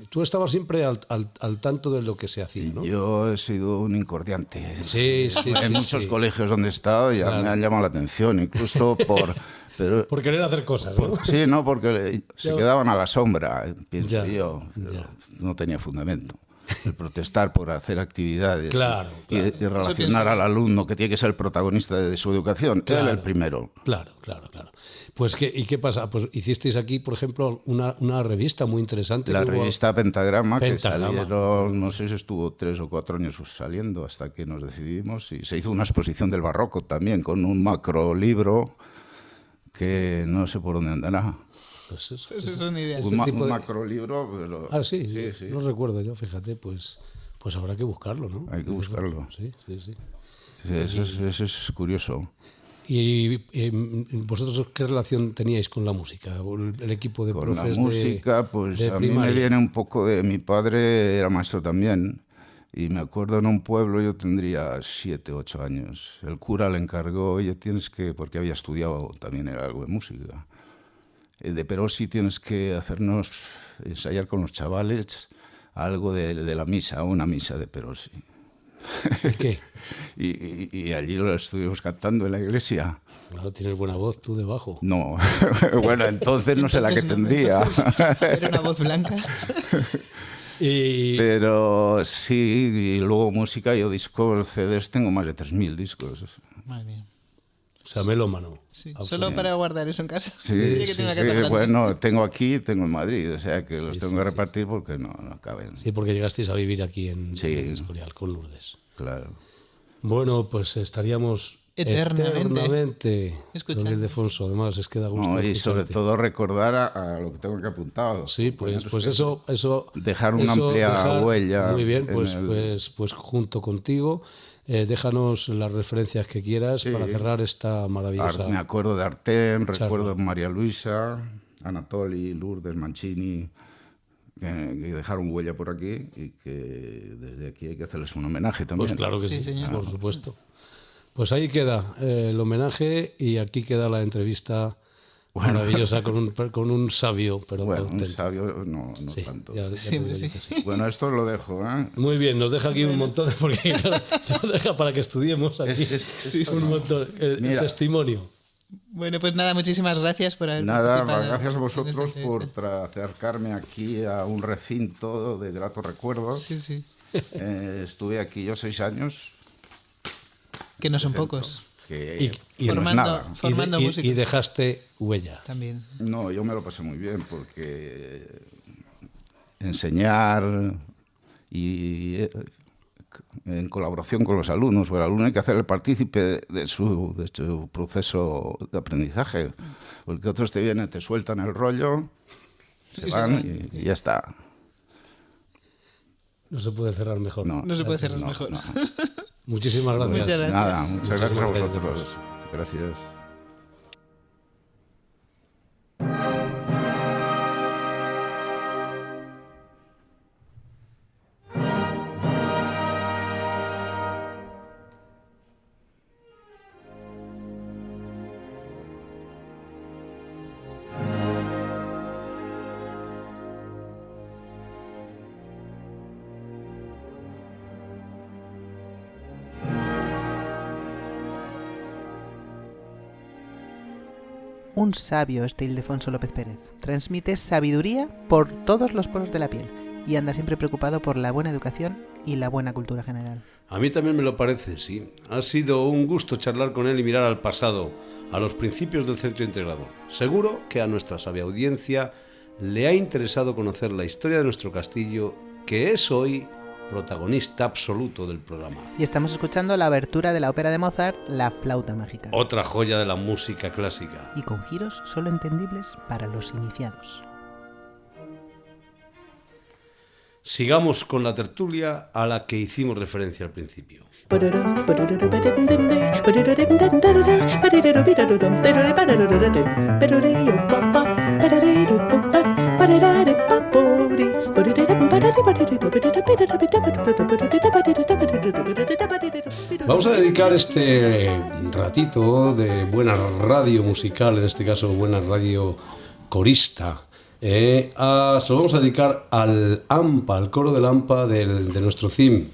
Tú estabas siempre al tanto de lo que se hacía, ¿no? Yo he sido un incordiante. Sí. En muchos colegios donde he estado ya me han llamado la atención, incluso por querer hacer cosas, ¿no? Sí, no, porque se quedaban a la sombra, pienso yo. Ya. No tenía fundamento. El protestar por hacer actividades Claro. y relacionar al alumno, que tiene que ser el protagonista de su educación, él el primero. Claro. Pues ¿y qué pasa? Pues hicisteis aquí, por ejemplo, una revista muy interesante. La revista Pentagrama, que Pentagrama. salieron, no sé si estuvo 3 o 4 años saliendo hasta que nos decidimos, y se hizo una exposición del barroco también, con un macro libro que no sé por dónde andará. Pues eso. Eso es una idea. Un macro libro, pero... Sí. No recuerdo yo, fíjate, pues habrá que buscarlo, ¿no? Hay que buscarlo. Sí. Eso es curioso. ¿Y vosotros qué relación teníais con la música? El equipo de Con profes la música, pues de a mí me primaria. viene un poco de... Mi padre era maestro también, y me acuerdo en un pueblo, yo tendría 7, 8 años. El cura le encargó, oye, tienes que... Porque había estudiado también era algo de música. De Perosi tienes que hacernos ensayar con los chavales algo de la misa, una misa de Perosi. ¿Qué? Y allí lo estuvimos cantando en la iglesia. Claro, tienes buena voz tú debajo. No, bueno, entonces no sé la que tendría. Era una voz blanca. Pero sí, y luego música, yo discos, CDs, tengo más de 3.000 discos. Madre mía. O sea, melómano. Sí, solo para guardar eso en casa. Sí, Tiene que tener una casa grande. bueno, tengo aquí, tengo en Madrid, o sea que los tengo que sí. repartir porque no caben. Sí, porque llegasteis a vivir aquí en Sí. Escorial con Lourdes. Claro. Bueno, pues estaríamos Eternamente Don escuchando. Ildefonso. Además, es que da gusto No, y sobre escucharte. todo recordar a lo que tengo que apuntado. Sí, pues eso Dejar una eso, amplia huella. Muy bien, en pues junto contigo, déjanos las referencias que quieras para cerrar esta maravillosa. Me acuerdo de Artén, recuerdo de María Luisa, Anatoli, Lourdes, Mancini, que dejaron huella por aquí y que desde aquí hay que hacerles un homenaje también. Pues claro que Sí, sí, señor. por supuesto. Pues ahí queda el homenaje y aquí queda la entrevista maravillosa con un sabio, pero Bueno, un auténtico. sabio no Sí, tanto. ya te Siempre digo yo sí. que sí. Bueno, esto lo dejo, ¿eh? Muy bien, nos deja aquí un montón, porque nos deja para que estudiemos aquí un montón, el Mira. testimonio. Bueno, pues nada, muchísimas gracias por haber Nada, participado gracias a en vosotros esta por entrevista. acercarme aquí a un recinto de gratos recuerdos. Sí. Estuve aquí yo 6 años. Que no son pocos. Que Y no es formando- nada. Formando música. y dejaste huella. También. No, yo me lo pasé muy bien porque enseñar y en colaboración con los alumnos, o el alumno hay que hacerle partícipe de su proceso de aprendizaje, porque otros te vienen, te sueltan el rollo, se van y ya está. No se puede cerrar mejor. No se puede cerrar mejor. no. Muchísimas gracias. Muchas gracias. Nada, muchas gracias a gracias. vosotros. Gracias. Un sabio este Ildefonso López Pérez. Transmite sabiduría por todos los poros de la piel y anda siempre preocupado por la buena educación y la buena cultura general. A mí también me lo parece, sí. Ha sido un gusto charlar con él y mirar al pasado, a los principios del Centro Integrado. Seguro que a nuestra sabia audiencia le ha interesado conocer la historia de nuestro castillo, que es hoy protagonista absoluto del programa. Y estamos escuchando la abertura de la ópera de Mozart, La flauta mágica. Otra joya de la música clásica. Y con giros solo entendibles para los iniciados. Sigamos con la tertulia a la que hicimos referencia al principio. Vamos a dedicar este ratito de buena radio musical, en este caso buena radio corista, se lo vamos a dedicar al AMPA, al coro del AMPA de nuestro CIM,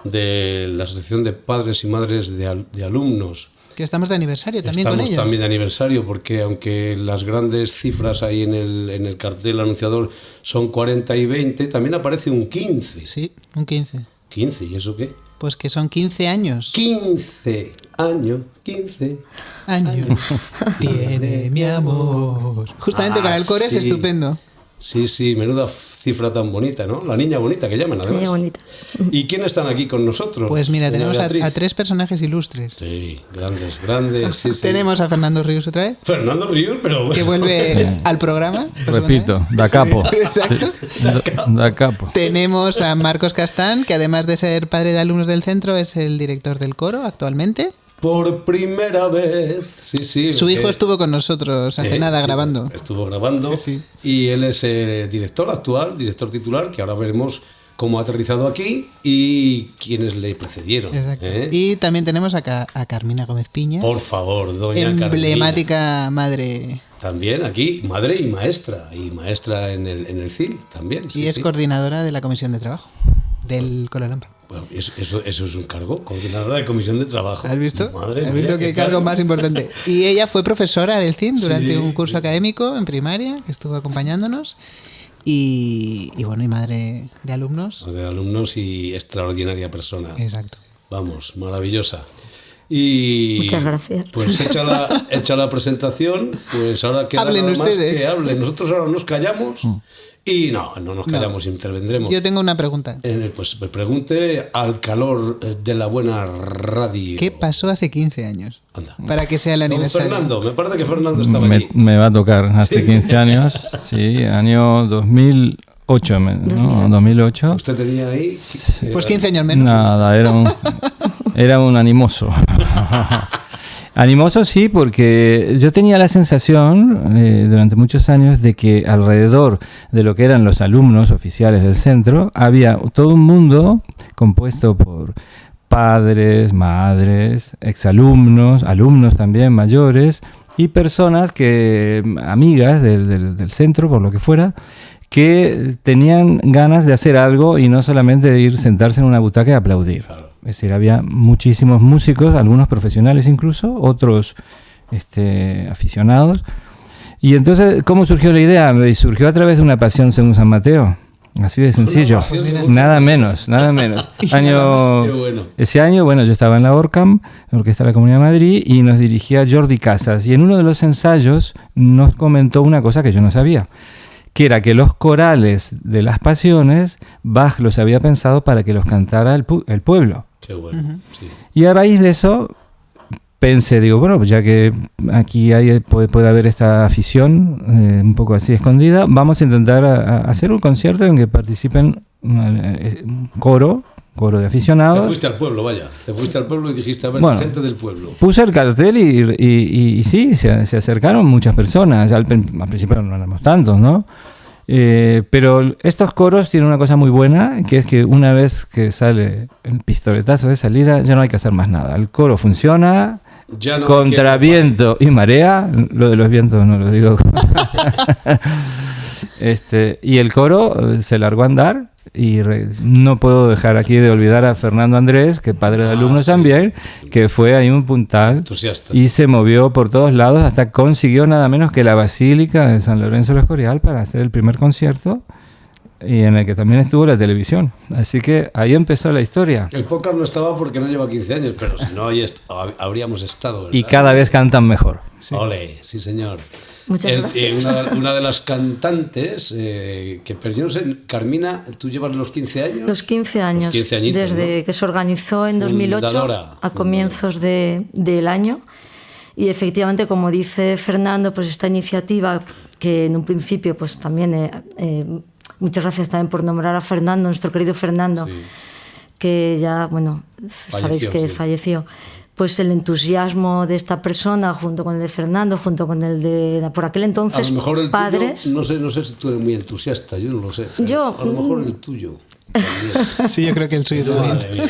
de la Asociación de Padres y Madres de Alumnos. Que estamos de aniversario también con ellos. Estamos también de aniversario, porque aunque las grandes cifras ahí en el cartel anunciador son 40 y 20, también aparece un 15. Sí, un 15. ¿15? ¿Y eso qué? Pues que son 15 años. 15 años, 15 años. Tiene mi amor. Justamente para el coro sí. es estupendo. Sí, menuda cifra tan bonita, ¿no? La niña bonita que llaman, además. Niña bonita. ¿Y quiénes están aquí con nosotros? Pues mira, tenemos Beatriz. a 3 personajes ilustres. Sí, grandes, sí. Tenemos a Fernando Ríos otra vez, Fernando Ríos, pero... que vuelve al programa. Repito, da capo. Exacto. Da capo. Tenemos a Marcos Castán, que además de ser padre de alumnos del centro, es el director del coro actualmente. Por primera vez, sí. Su hijo estuvo con nosotros hace nada grabando. Estuvo grabando, Sí. Y él es director actual, director titular, que ahora veremos cómo ha aterrizado aquí y quiénes le precedieron. Exacto. Y también tenemos a Carmina Gómez Piña, Por favor, doña emblemática Carmina. madre. También aquí, madre y maestra en el CIM también. Y es coordinadora de la comisión de trabajo del Coro del AMPA. Bueno, eso es un cargo, coordinadora de comisión de trabajo. ¿Has visto? Madre ¿Has mía, visto qué cargo más importante? Y ella fue profesora del CIM durante un curso académico en primaria, que estuvo acompañándonos. Y bueno, y madre de alumnos. De alumnos y extraordinaria persona. Exacto. Vamos, maravillosa. Y Muchas gracias. Pues hecha la presentación, pues ahora queda Hablen nada más ustedes. que hablen. Nosotros ahora nos callamos y no nos callamos, intervendremos. Yo tengo una pregunta. Pues me pregunte al calor de la buena radio. ¿Qué pasó hace 15 años? Anda. Para que sea el Don aniversario. Fernando, me parece que Fernando estaba aquí. Me va a tocar hace 15 años, sí, año 2008, ¿no? 2008. ¿Usted tenía ahí? Pues 15 años menos. Nada, era un animoso. Animoso sí, porque yo tenía la sensación durante muchos años de que alrededor de lo que eran los alumnos oficiales del centro había todo un mundo compuesto por padres, madres, exalumnos, alumnos también mayores y personas amigas del centro, por lo que fuera, que tenían ganas de hacer algo y no solamente de ir sentarse en una butaca y aplaudir. Es decir, había muchísimos músicos, algunos profesionales incluso, otros aficionados. Y entonces, ¿cómo surgió la idea? Surgió a través de una pasión según San Mateo. Así de sencillo. Nada menos. Ese año, bueno, yo estaba en la ORCAM, la Orquesta de la Comunidad de Madrid, y nos dirigía Jordi Casas. Y en uno de los ensayos nos comentó una cosa que yo no sabía, que era que los corales de las pasiones, Bach los había pensado para que los cantara el pueblo. Qué bueno, sí. Y a raíz de eso pensé, digo, bueno, pues ya que aquí puede haber esta afición un poco así escondida, vamos a intentar hacer un concierto en que participen un coro de aficionados. Te fuiste al pueblo, vaya. Te fuiste al pueblo y dijiste, a ver, Bueno, gente del pueblo. Puse el cartel y sí, se acercaron muchas personas. Al principio no éramos tantos, ¿no? Pero estos coros tienen una cosa muy buena, que es que una vez que sale el pistoletazo de salida, ya no hay que hacer más nada. El coro funciona, Ya no contra viento y marea. Lo de los vientos no lo digo. Y el coro se largó a andar. Y no puedo dejar aquí de olvidar a Fernando Andrés, que padre de alumnos sí. también, que fue ahí un puntal Entusiasta. y se movió por todos lados hasta consiguió nada menos que la Basílica de San Lorenzo del Escorial para hacer el primer concierto, y en el que también estuvo la televisión. Así que ahí empezó la historia. El podcast no estaba porque no lleva 15 años, pero si no, habríamos estado, ¿verdad? Y cada vez cantan mejor. Ole, sí señor. Muchas gracias. Una de las cantantes pero yo no sé, Carmina, ¿tú llevas los 15 años? Los 15 años, Los 15 añitos, desde ¿no? que se organizó en 2008 Fundadora. a comienzos del año. Y efectivamente, como dice Fernando, pues esta iniciativa que en un principio pues también, muchas gracias también por nombrar a Fernando, nuestro querido Fernando, Sí. que ya, bueno, sabéis que falleció. Pues el entusiasmo de esta persona junto con el de Fernando, junto con el de por aquel entonces A lo mejor el padres. tuyo, no sé si tú eres muy entusiasta, yo no lo sé. Yo- A lo mejor el tuyo. También. Sí, yo creo que el suyo también. Madre mía.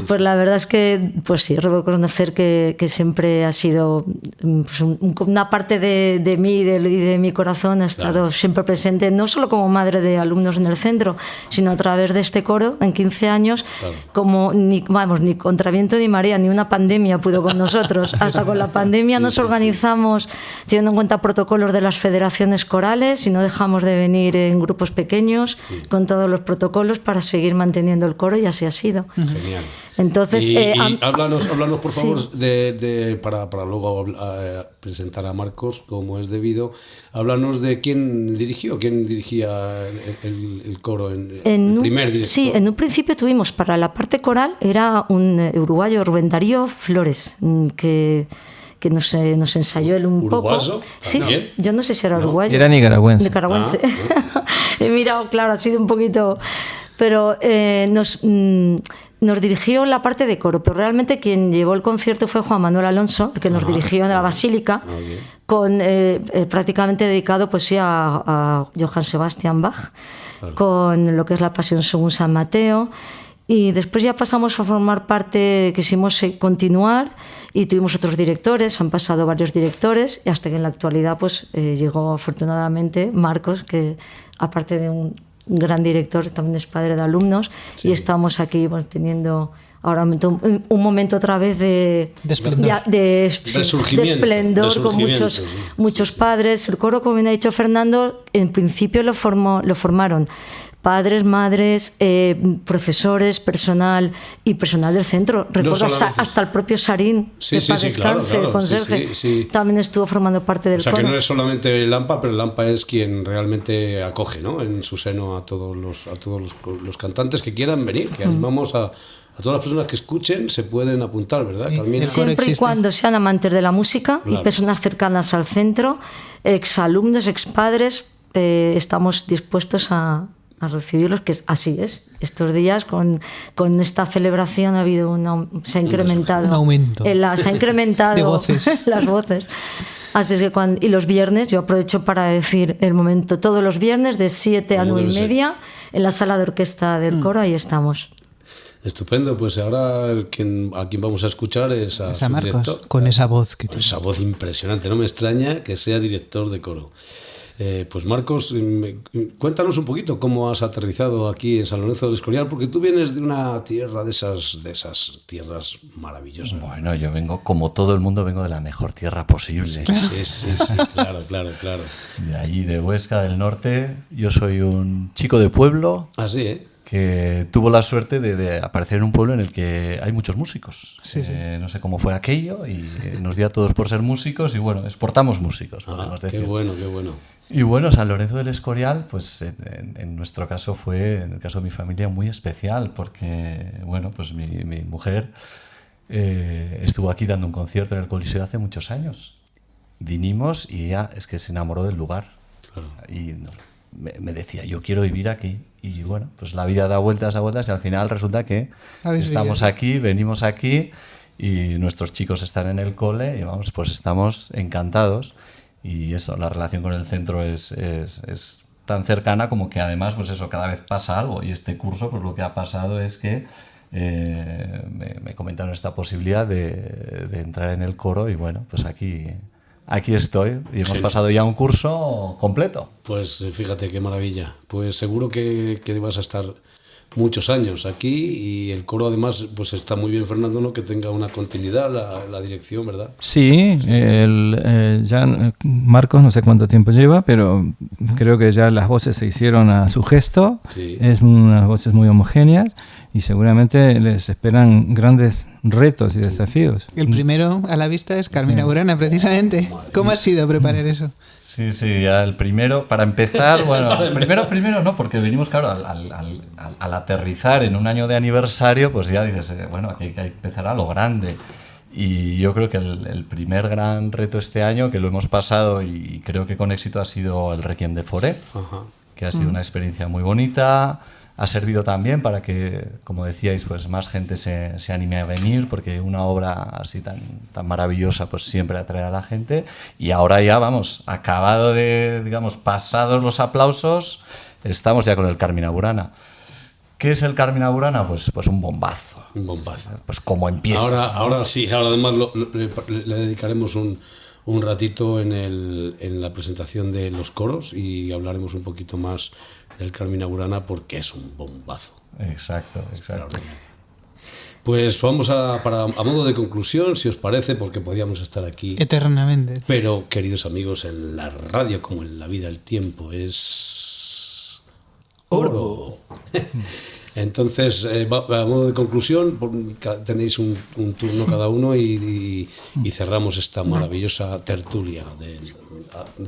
Pues la verdad es que, pues sí, reconocer que siempre ha sido pues, una parte de mí y de mi corazón ha estado siempre presente, no solo como madre de alumnos en el centro, sino a través de este coro en 15 años, como ni contra viento ni marea, ni una pandemia pudo con nosotros. Hasta con la pandemia nos organizamos teniendo en cuenta protocolos de las federaciones corales y no dejamos de venir en grupos pequeños con todos los protocolos para seguir manteniendo el coro, y así ha sido. Genial. Entonces, háblanos por favor, para luego presentar a Marcos como es debido. Háblanos de quién dirigía el coro, el primer director. Sí, en un principio tuvimos para la parte coral, era un uruguayo, Rubén Darío Flores, que nos ensayó él un poco. Sí, yo no sé si era uruguayo. Era nicaragüense. He mirado, claro, ha sido un poquito... Pero nos dirigió la parte de coro, pero realmente quien llevó el concierto fue Juan Manuel Alonso, que nos dirigió en la Basílica, con prácticamente dedicado pues sí a Johann Sebastian Bach, con lo que es la Pasión según San Mateo. Y después ya pasamos a formar parte, quisimos continuar y tuvimos otros directores, han pasado varios directores, y hasta que en la actualidad pues llegó afortunadamente Marcos, que aparte de un gran director también es padre de alumnos, y estamos aquí pues, teniendo ahora un momento otra vez de esplendor con muchos padres. El coro, como bien ha dicho Fernando, en principio lo formaron padres, madres, profesores, personal del centro. Recuerdo hasta el propio Sarín, el conserje, también estuvo formando parte del coro. O sea, que no es solamente el AMPA, pero el AMPA es quien realmente acoge, ¿no?, en su seno a todos los cantantes que quieran venir, que animamos a todas las personas que escuchen, se pueden apuntar, ¿verdad, Carmina? Siempre y cuando sean amantes de la música y personas cercanas al centro, exalumnos, expadres, estamos dispuestos a recibirlos, que así es. Estos días con esta celebración ha habido se ha incrementado un aumento se ha incrementado de voces. Las voces. Así es que y los viernes, yo aprovecho para decir el momento, todos los viernes de 7 a 9:30 en la sala de orquesta del coro, ahí estamos. Estupendo, pues ahora a quien vamos a escuchar es a su Marcos, director, con esa voz que tiene. Esa voz impresionante, no me extraña que sea director de coro. Pues Marcos, cuéntanos un poquito cómo has aterrizado aquí en San Lorenzo del Escorial, porque tú vienes de una tierra de esas tierras maravillosas. Bueno, yo vengo, como todo el mundo, vengo de la mejor tierra posible. Sí, claro. De ahí, de Huesca del Norte. Yo soy un chico de pueblo. Así, que tuvo la suerte de aparecer en un pueblo en el que hay muchos músicos. Sí. No sé cómo fue aquello, y nos dio a todos por ser músicos, y bueno, exportamos músicos, podemos decir. Qué bueno. Y bueno, San Lorenzo del Escorial, pues en nuestro caso fue, en el caso de mi familia, muy especial, porque bueno, pues mi mujer estuvo aquí dando un concierto en el Coliseo hace muchos años. Vinimos y ella es que se enamoró del lugar. Claro. Y me decía, yo quiero vivir aquí. Y bueno, pues la vida da vueltas y al final resulta que estamos aquí, venimos aquí, y nuestros chicos están en el cole y vamos, pues estamos encantados. Y eso, la relación con el centro es tan cercana como que además, pues eso, cada vez pasa algo. Y este curso, pues lo que ha pasado es que me comentaron esta posibilidad de entrar en el coro, y bueno, pues aquí estoy, y hemos pasado ya un curso completo. Pues fíjate qué maravilla. Pues seguro que vas a estar muchos años aquí, y el coro además pues está muy bien, Fernando, ¿no?, que tenga una continuidad la dirección, ¿verdad? Sí, ya Marcos no sé cuánto tiempo lleva, pero creo que ya las voces se hicieron a su gesto. Sí. Es unas voces muy homogéneas y seguramente les esperan grandes retos y desafíos. El primero a la vista es Carmina Burana, precisamente. ¿Cómo ha sido preparar eso? Sí, ya el primero, para empezar, bueno, primero no, porque venimos, claro, al aterrizar en un año de aniversario, pues ya dices, bueno, aquí hay que empezar a lo grande. Y yo creo que el primer gran reto este año, que lo hemos pasado y creo que con éxito, ha sido el Requiem de Fauré, que ha sido una experiencia muy bonita. Ha servido también para que, como decíais, pues más gente se anime a venir, porque una obra así tan maravillosa pues siempre atrae a la gente. Y ahora ya, vamos, acabado de, digamos, pasados los aplausos, estamos ya con el Carmina Burana, ¿Qué es el Carmina Burana? Pues un bombazo. Un bombazo. Pues como empieza. Ahora sí, ahora además le dedicaremos un ratito en la presentación de los coros y hablaremos un poquito más del Carmina Burana porque es un bombazo. Exacto. Pues vamos a modo de conclusión, si os parece, porque podíamos estar aquí eternamente. Pero, queridos amigos, en la radio, como en la vida, el tiempo es oro. Entonces, a modo de conclusión, tenéis un turno cada uno y cerramos esta maravillosa tertulia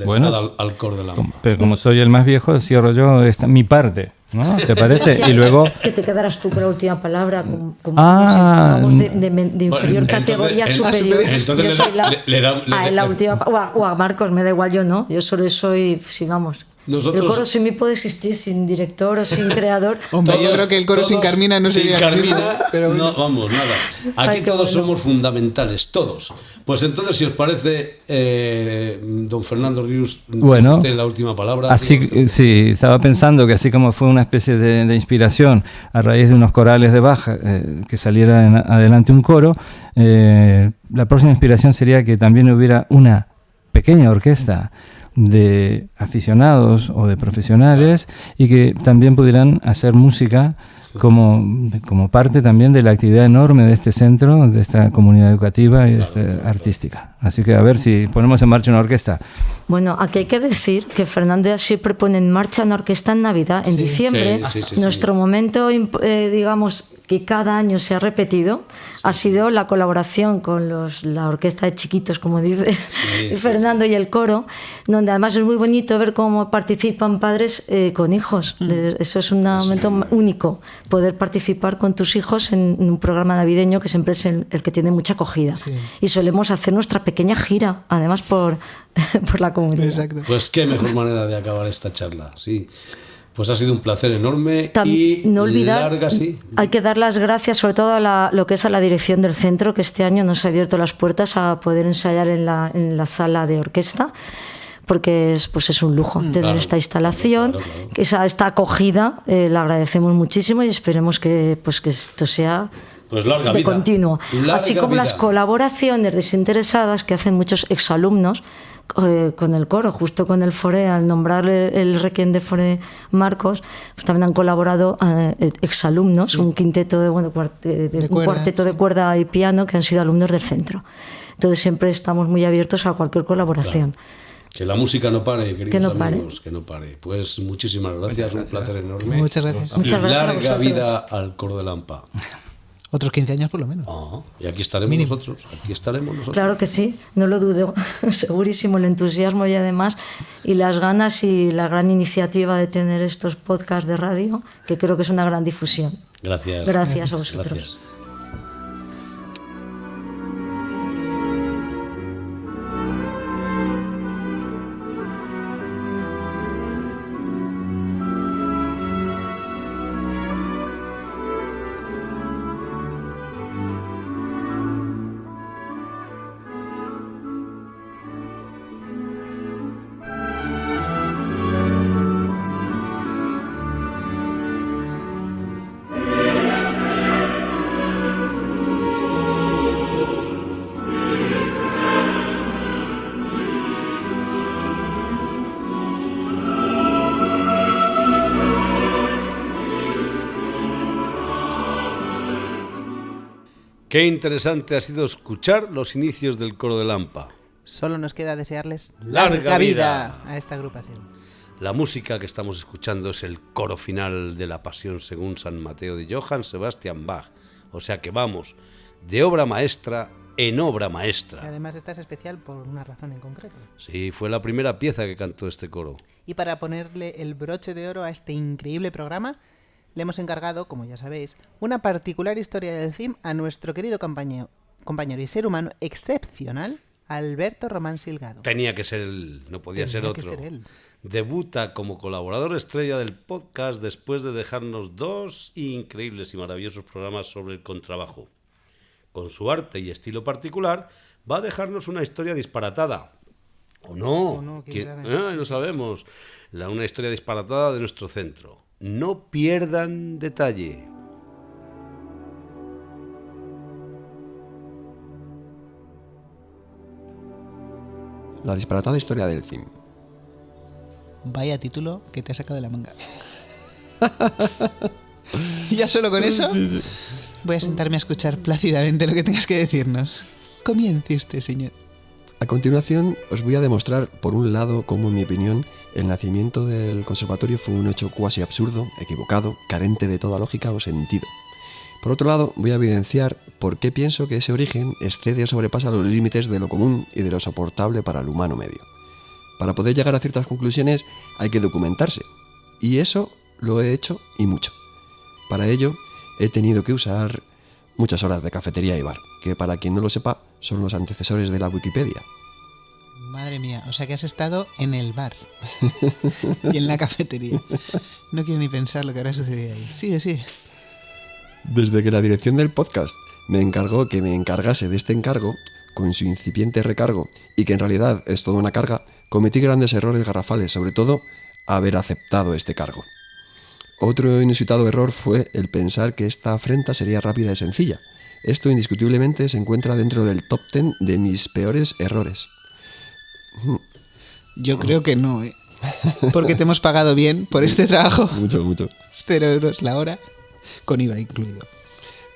bueno, al coro de la... Pero como soy el más viejo, cierro yo mi parte, ¿no? ¿Te parece? Y luego... Que te quedarás tú con la última palabra, como de inferior categoría superior. Entonces yo soy la última, o a Marcos, me da igual, yo no. Yo solo soy, sigamos... Nosotros, el coro sin mí puede existir, sin director o sin creador. Hombre, yo creo que el coro sin Carmina no sería Carmina, pero no, vamos, nada. Aquí todos somos fundamentales, todos. Pues entonces, si os parece, don Fernando Rius, bueno, usted la última palabra. Así, sí, estaba pensando que así como fue una especie de inspiración a raíz de unos corales de Bach, que saliera adelante un coro, la próxima inspiración sería que también hubiera una pequeña orquesta de aficionados o de profesionales y que también pudieran hacer música como parte también de la actividad enorme de este centro, de esta comunidad educativa y artística. Así que a ver si ponemos en marcha una orquesta. Bueno, aquí hay que decir que Fernando siempre pone en marcha una orquesta en Navidad, en diciembre. Nuestro momento, digamos, que cada año se ha repetido, ha sido la colaboración con la orquesta de chiquitos, como dice Fernando, y el coro, donde además es muy bonito ver cómo participan padres con hijos. Eso es un momento único, poder participar con tus hijos en un programa navideño que siempre es el que tiene mucha acogida. Sí. Y solemos hacer nuestra pequeña gira, además por la comunidad. Exacto. Pues qué mejor manera de acabar esta charla, sí. Pues ha sido un placer enorme y no olvidar, larga, sí. Hay que dar las gracias sobre todo a lo que es a la dirección del centro, que este año nos ha abierto las puertas a poder ensayar en la sala de orquesta, porque es un lujo tener esta instalación, claro. Que esta acogida, la agradecemos muchísimo y esperemos que esto sea larga de vida. Continuo. Larga así como vida. Las colaboraciones desinteresadas que hacen muchos exalumnos con el coro, justo con el Foré, al nombrarle el Requiem de Foré Marcos, pues también han colaborado exalumnos, un quinteto un cuarteto de cuerda y piano que han sido alumnos del centro. Entonces siempre estamos muy abiertos a cualquier colaboración. Claro. Que la música no pare, queridos amigos, que no pare. Pues muchísimas gracias, un placer enorme. Muchas gracias. Muchas gracias larga vida al coro de Lampa. Otros 15 años por lo menos. Y aquí estaremos nosotros. Claro que sí, no lo dudo. Segurísimo, el entusiasmo y además y las ganas y la gran iniciativa de tener estos podcasts de radio, que creo que es una gran difusión. Gracias. Gracias a vosotros. Gracias. Qué interesante ha sido escuchar los inicios del coro de Lampa. Solo nos queda desearles larga vida a esta agrupación. La música que estamos escuchando es el coro final de la Pasión según San Mateo de Johann Sebastian Bach. O sea que vamos de obra maestra en obra maestra. Y además esta es especial por una razón en concreto. Sí, fue la primera pieza que cantó este coro. Y para ponerle el broche de oro a este increíble programa, le hemos encargado, como ya sabéis, una particular historia del CIM a nuestro querido compañero y ser humano excepcional, Alberto Román Silgado. Tenía que ser él, no podía ser otro. Ser él. Debuta como colaborador estrella del podcast después de dejarnos 2 increíbles y maravillosos programas sobre el contrabajo. Con su arte y estilo particular, va a dejarnos una historia disparatada. ¿O no? No no sabemos. Una historia disparatada de nuestro centro. no pierdan detalle. La disparatada historia del CIM. Vaya título que te ha sacado de la manga. ¿Ya solo con eso? Sí. Voy a sentarme a escuchar plácidamente lo que tengas que decirnos. Comience usted, señor. A continuación os voy a demostrar, por un lado, cómo en mi opinión el nacimiento del conservatorio fue un hecho cuasi absurdo, equivocado, carente de toda lógica o sentido. Por otro lado, voy a evidenciar por qué pienso que ese origen excede o sobrepasa los límites de lo común y de lo soportable para el humano medio. Para poder llegar a ciertas conclusiones hay que documentarse, y eso lo he hecho y mucho. Para ello he tenido que usar muchas horas de cafetería y bar, que para quien no lo sepa son los antecesores de la Wikipedia. Madre mía, o sea que has estado en el bar y en la cafetería. No quiero ni pensar lo que habrá sucedido ahí. Sigue. Desde que la dirección del podcast me encargó que me encargase de este encargo, con su incipiente recargo, y que en realidad es toda una carga, cometí grandes errores garrafales, sobre todo haber aceptado este cargo. Otro inusitado error fue el pensar que esta afrenta sería rápida y sencilla. Esto indiscutiblemente se encuentra dentro del top 10 de mis peores errores. Yo creo que no, ¿eh? Porque te hemos pagado bien por este trabajo. Mucho. 0 euros la hora, con IVA incluido.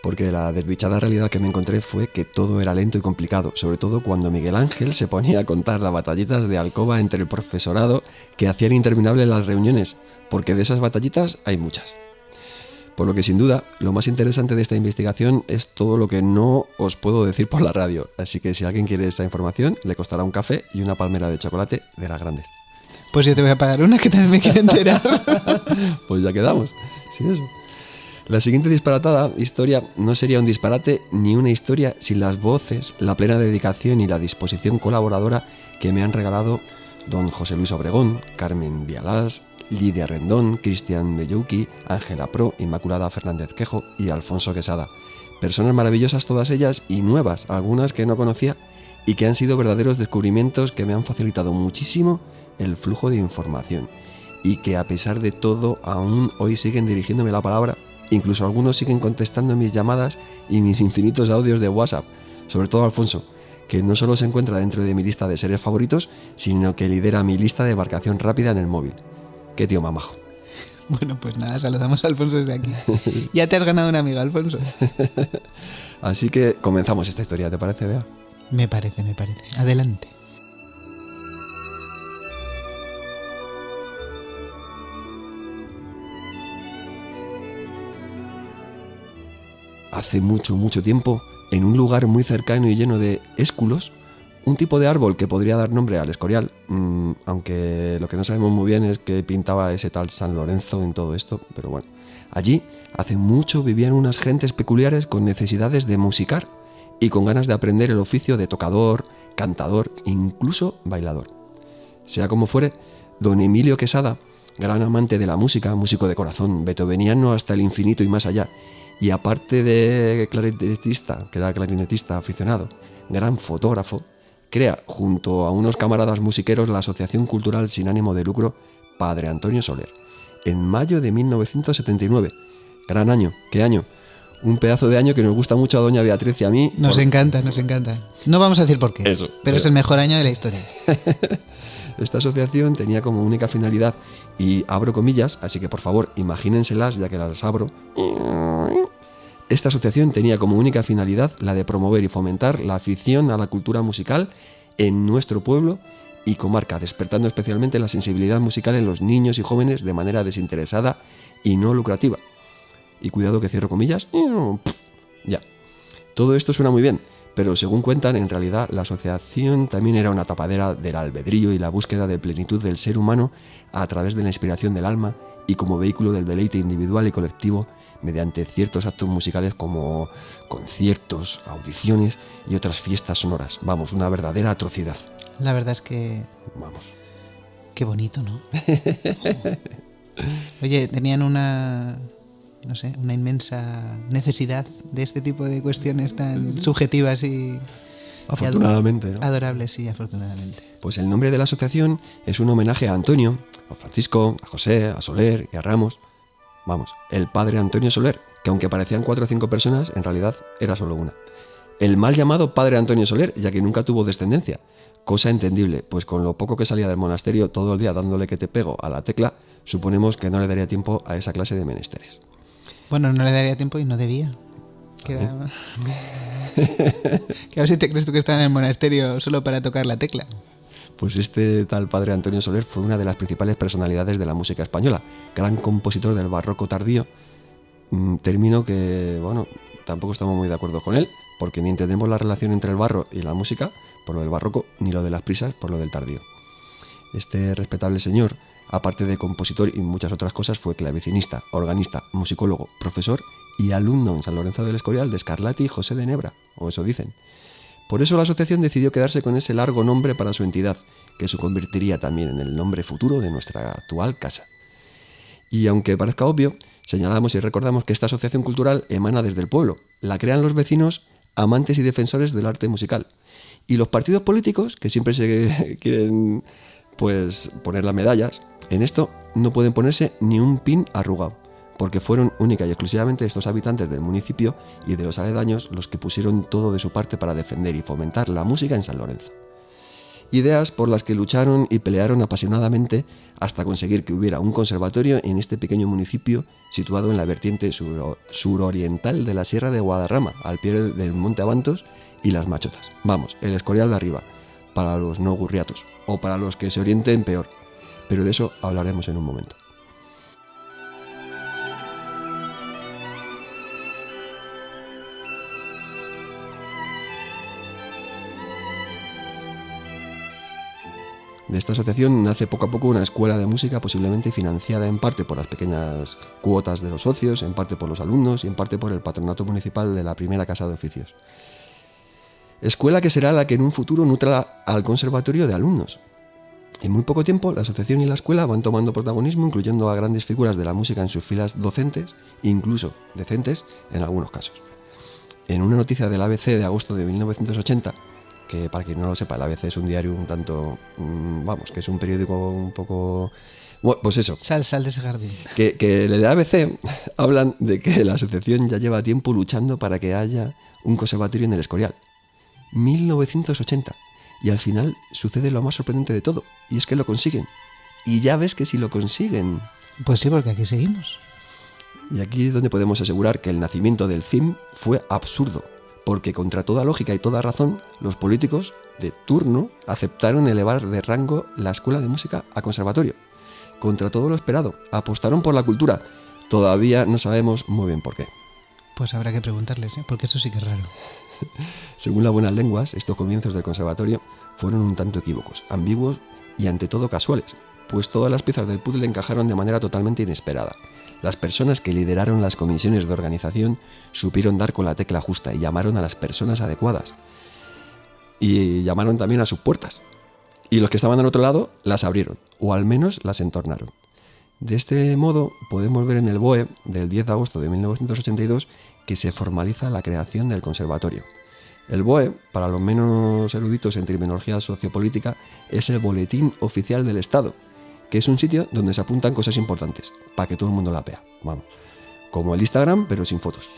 Porque la desdichada realidad que me encontré fue que todo era lento y complicado, sobre todo cuando Miguel Ángel se ponía a contar las batallitas de alcoba entre el profesorado que hacían interminables las reuniones, porque de esas batallitas hay muchas. Por lo que sin duda, lo más interesante de esta investigación es todo lo que no os puedo decir por la radio, así que si alguien quiere esta información, le costará un café y una palmera de chocolate de las grandes. Pues yo te voy a pagar una que también me quiero enterar. Pues ya quedamos, sí, eso. La siguiente disparatada historia no sería un disparate ni una historia sin las voces, la plena dedicación y la disposición colaboradora que me han regalado don José Luis Obregón, Carmen Vialás, Lidia Rendón, Cristian Bellouki, Ángela Pro, Inmaculada Fernández Quejo y Alfonso Quesada. Personas maravillosas todas ellas y nuevas, algunas que no conocía y que han sido verdaderos descubrimientos que me han facilitado muchísimo el flujo de información y que a pesar de todo aún hoy siguen dirigiéndome la palabra. Incluso algunos siguen contestando mis llamadas y mis infinitos audios de WhatsApp, sobre todo Alfonso, que no solo se encuentra dentro de mi lista de seres favoritos, sino que lidera mi lista de marcación rápida en el móvil. Qué tío mamajo. Bueno, pues nada, saludamos a Alfonso desde aquí. Ya te has ganado una amiga, Alfonso. Así que comenzamos esta historia, ¿te parece, Bea? Me parece. Adelante. Hace mucho tiempo, en un lugar muy cercano y lleno de esculos, un tipo de árbol que podría dar nombre al Escorial, aunque lo que no sabemos muy bien es qué pintaba ese tal San Lorenzo en todo esto, pero bueno. Allí, hace mucho vivían unas gentes peculiares con necesidades de musicar y con ganas de aprender el oficio de tocador, cantador, incluso bailador. Sea como fuere, don Emilio Quesada, gran amante de la música, músico de corazón, beethoveniano hasta el infinito y más allá, y aparte de clarinetista, que era clarinetista aficionado, gran fotógrafo, crea junto a unos camaradas musiqueros la Asociación Cultural sin ánimo de lucro Padre Antonio Soler, en mayo de 1979. Gran año, ¿qué año? Un pedazo de año que nos gusta mucho a doña Beatriz y a mí. Nos encanta. No vamos a decir por qué, pero es el mejor año de la historia. Esta asociación tenía como única finalidad, y abro comillas, así que por favor imagínenselas ya que las abro. Esta asociación tenía como única finalidad la de promover y fomentar la afición a la cultura musical en nuestro pueblo y comarca, despertando especialmente la sensibilidad musical en los niños y jóvenes de manera desinteresada y no lucrativa. Y cuidado que cierro comillas. Ya. Todo esto suena muy bien, pero según cuentan, en realidad la asociación también era una tapadera del albedrío y la búsqueda de plenitud del ser humano a través de la inspiración del alma y como vehículo del deleite individual y colectivo mediante ciertos actos musicales como conciertos, audiciones y otras fiestas sonoras. Vamos, una verdadera atrocidad. La verdad es que... Vamos. Qué bonito, ¿no? Oye, tenían una inmensa necesidad de este tipo de cuestiones tan subjetivas y... Afortunadamente, ¿no? Adorables, sí, afortunadamente. Pues el nombre de la asociación es un homenaje a Antonio, a Francisco, a José, a Soler y a Ramos, Vamos, el padre Antonio Soler, que aunque parecían 4 o 5 personas, en realidad era solo una. El mal llamado padre Antonio Soler, ya que nunca tuvo descendencia. Cosa entendible, pues con lo poco que salía del monasterio todo el día dándole que te pego a la tecla, suponemos que no le daría tiempo a esa clase de menesteres. Bueno, no le daría tiempo y no debía. Que a ver si te crees tú que estaba en el monasterio solo para tocar la tecla. Pues este tal padre Antonio Soler fue una de las principales personalidades de la música española, gran compositor del barroco tardío, término que, bueno, tampoco estamos muy de acuerdo con él, porque ni entendemos la relación entre el barro y la música, por lo del barroco, ni lo de las prisas, por lo del tardío. Este respetable señor, aparte de compositor y muchas otras cosas, fue clavecinista, organista, musicólogo, profesor y alumno en San Lorenzo del Escorial de Scarlatti y José de Nebra, o eso dicen. Por eso la asociación decidió quedarse con ese largo nombre para su entidad, que se convertiría también en el nombre futuro de nuestra actual casa. Y aunque parezca obvio, señalamos y recordamos que esta asociación cultural emana desde el pueblo, la crean los vecinos amantes y defensores del arte musical. Y los partidos políticos, que siempre se quieren pues poner las medallas, en esto no pueden ponerse ni un pin arrugado, porque fueron única y exclusivamente estos habitantes del municipio y de los aledaños los que pusieron todo de su parte para defender y fomentar la música en San Lorenzo. Ideas por las que lucharon y pelearon apasionadamente hasta conseguir que hubiera un conservatorio en este pequeño municipio situado en la vertiente suroriental de la Sierra de Guadarrama, al pie del Monte Abantos y las Machotas. Vamos, el Escorial de arriba, para los no gurriatos, o para los que se orienten peor. Pero de eso hablaremos en un momento. De esta asociación nace poco a poco una escuela de música posiblemente financiada en parte por las pequeñas cuotas de los socios, en parte por los alumnos y en parte por el patronato municipal de la primera casa de oficios. Escuela que será la que en un futuro nutra al conservatorio de alumnos. En muy poco tiempo, la asociación y la escuela van tomando protagonismo, incluyendo a grandes figuras de la música en sus filas docentes, incluso decentes en algunos casos. En una noticia del ABC de agosto de 1980, que para quien no lo sepa, el ABC es un diario un tanto, que es un periódico un poco, bueno, pues eso. Sal de ese jardín. Que el de ABC hablan de que la asociación ya lleva tiempo luchando para que haya un conservatorio en el Escorial. 1980. Y al final sucede lo más sorprendente de todo, y es que lo consiguen. Y ya ves que si lo consiguen... Pues sí, porque aquí seguimos. Y aquí es donde podemos asegurar que el nacimiento del CIM fue absurdo, porque contra toda lógica y toda razón, los políticos de turno aceptaron elevar de rango la escuela de música a conservatorio. Contra todo lo esperado, apostaron por la cultura. Todavía no sabemos muy bien por qué. Pues habrá que preguntarles, porque eso sí que es raro. Según las buenas lenguas, estos comienzos del conservatorio fueron un tanto equívocos, ambiguos y ante todo casuales, pues todas las piezas del puzzle encajaron de manera totalmente inesperada. Las personas que lideraron las comisiones de organización supieron dar con la tecla justa y llamaron a las personas adecuadas. Y llamaron también a sus puertas. Y los que estaban al otro lado las abrieron, o al menos las entornaron. De este modo podemos ver en el BOE del 10 de agosto de 1982 que se formaliza la creación del conservatorio. El BOE, para los menos eruditos en terminología sociopolítica, es el Boletín Oficial del Estado, que es un sitio donde se apuntan cosas importantes, para que todo el mundo la vea. Vamos, como el Instagram, pero sin fotos.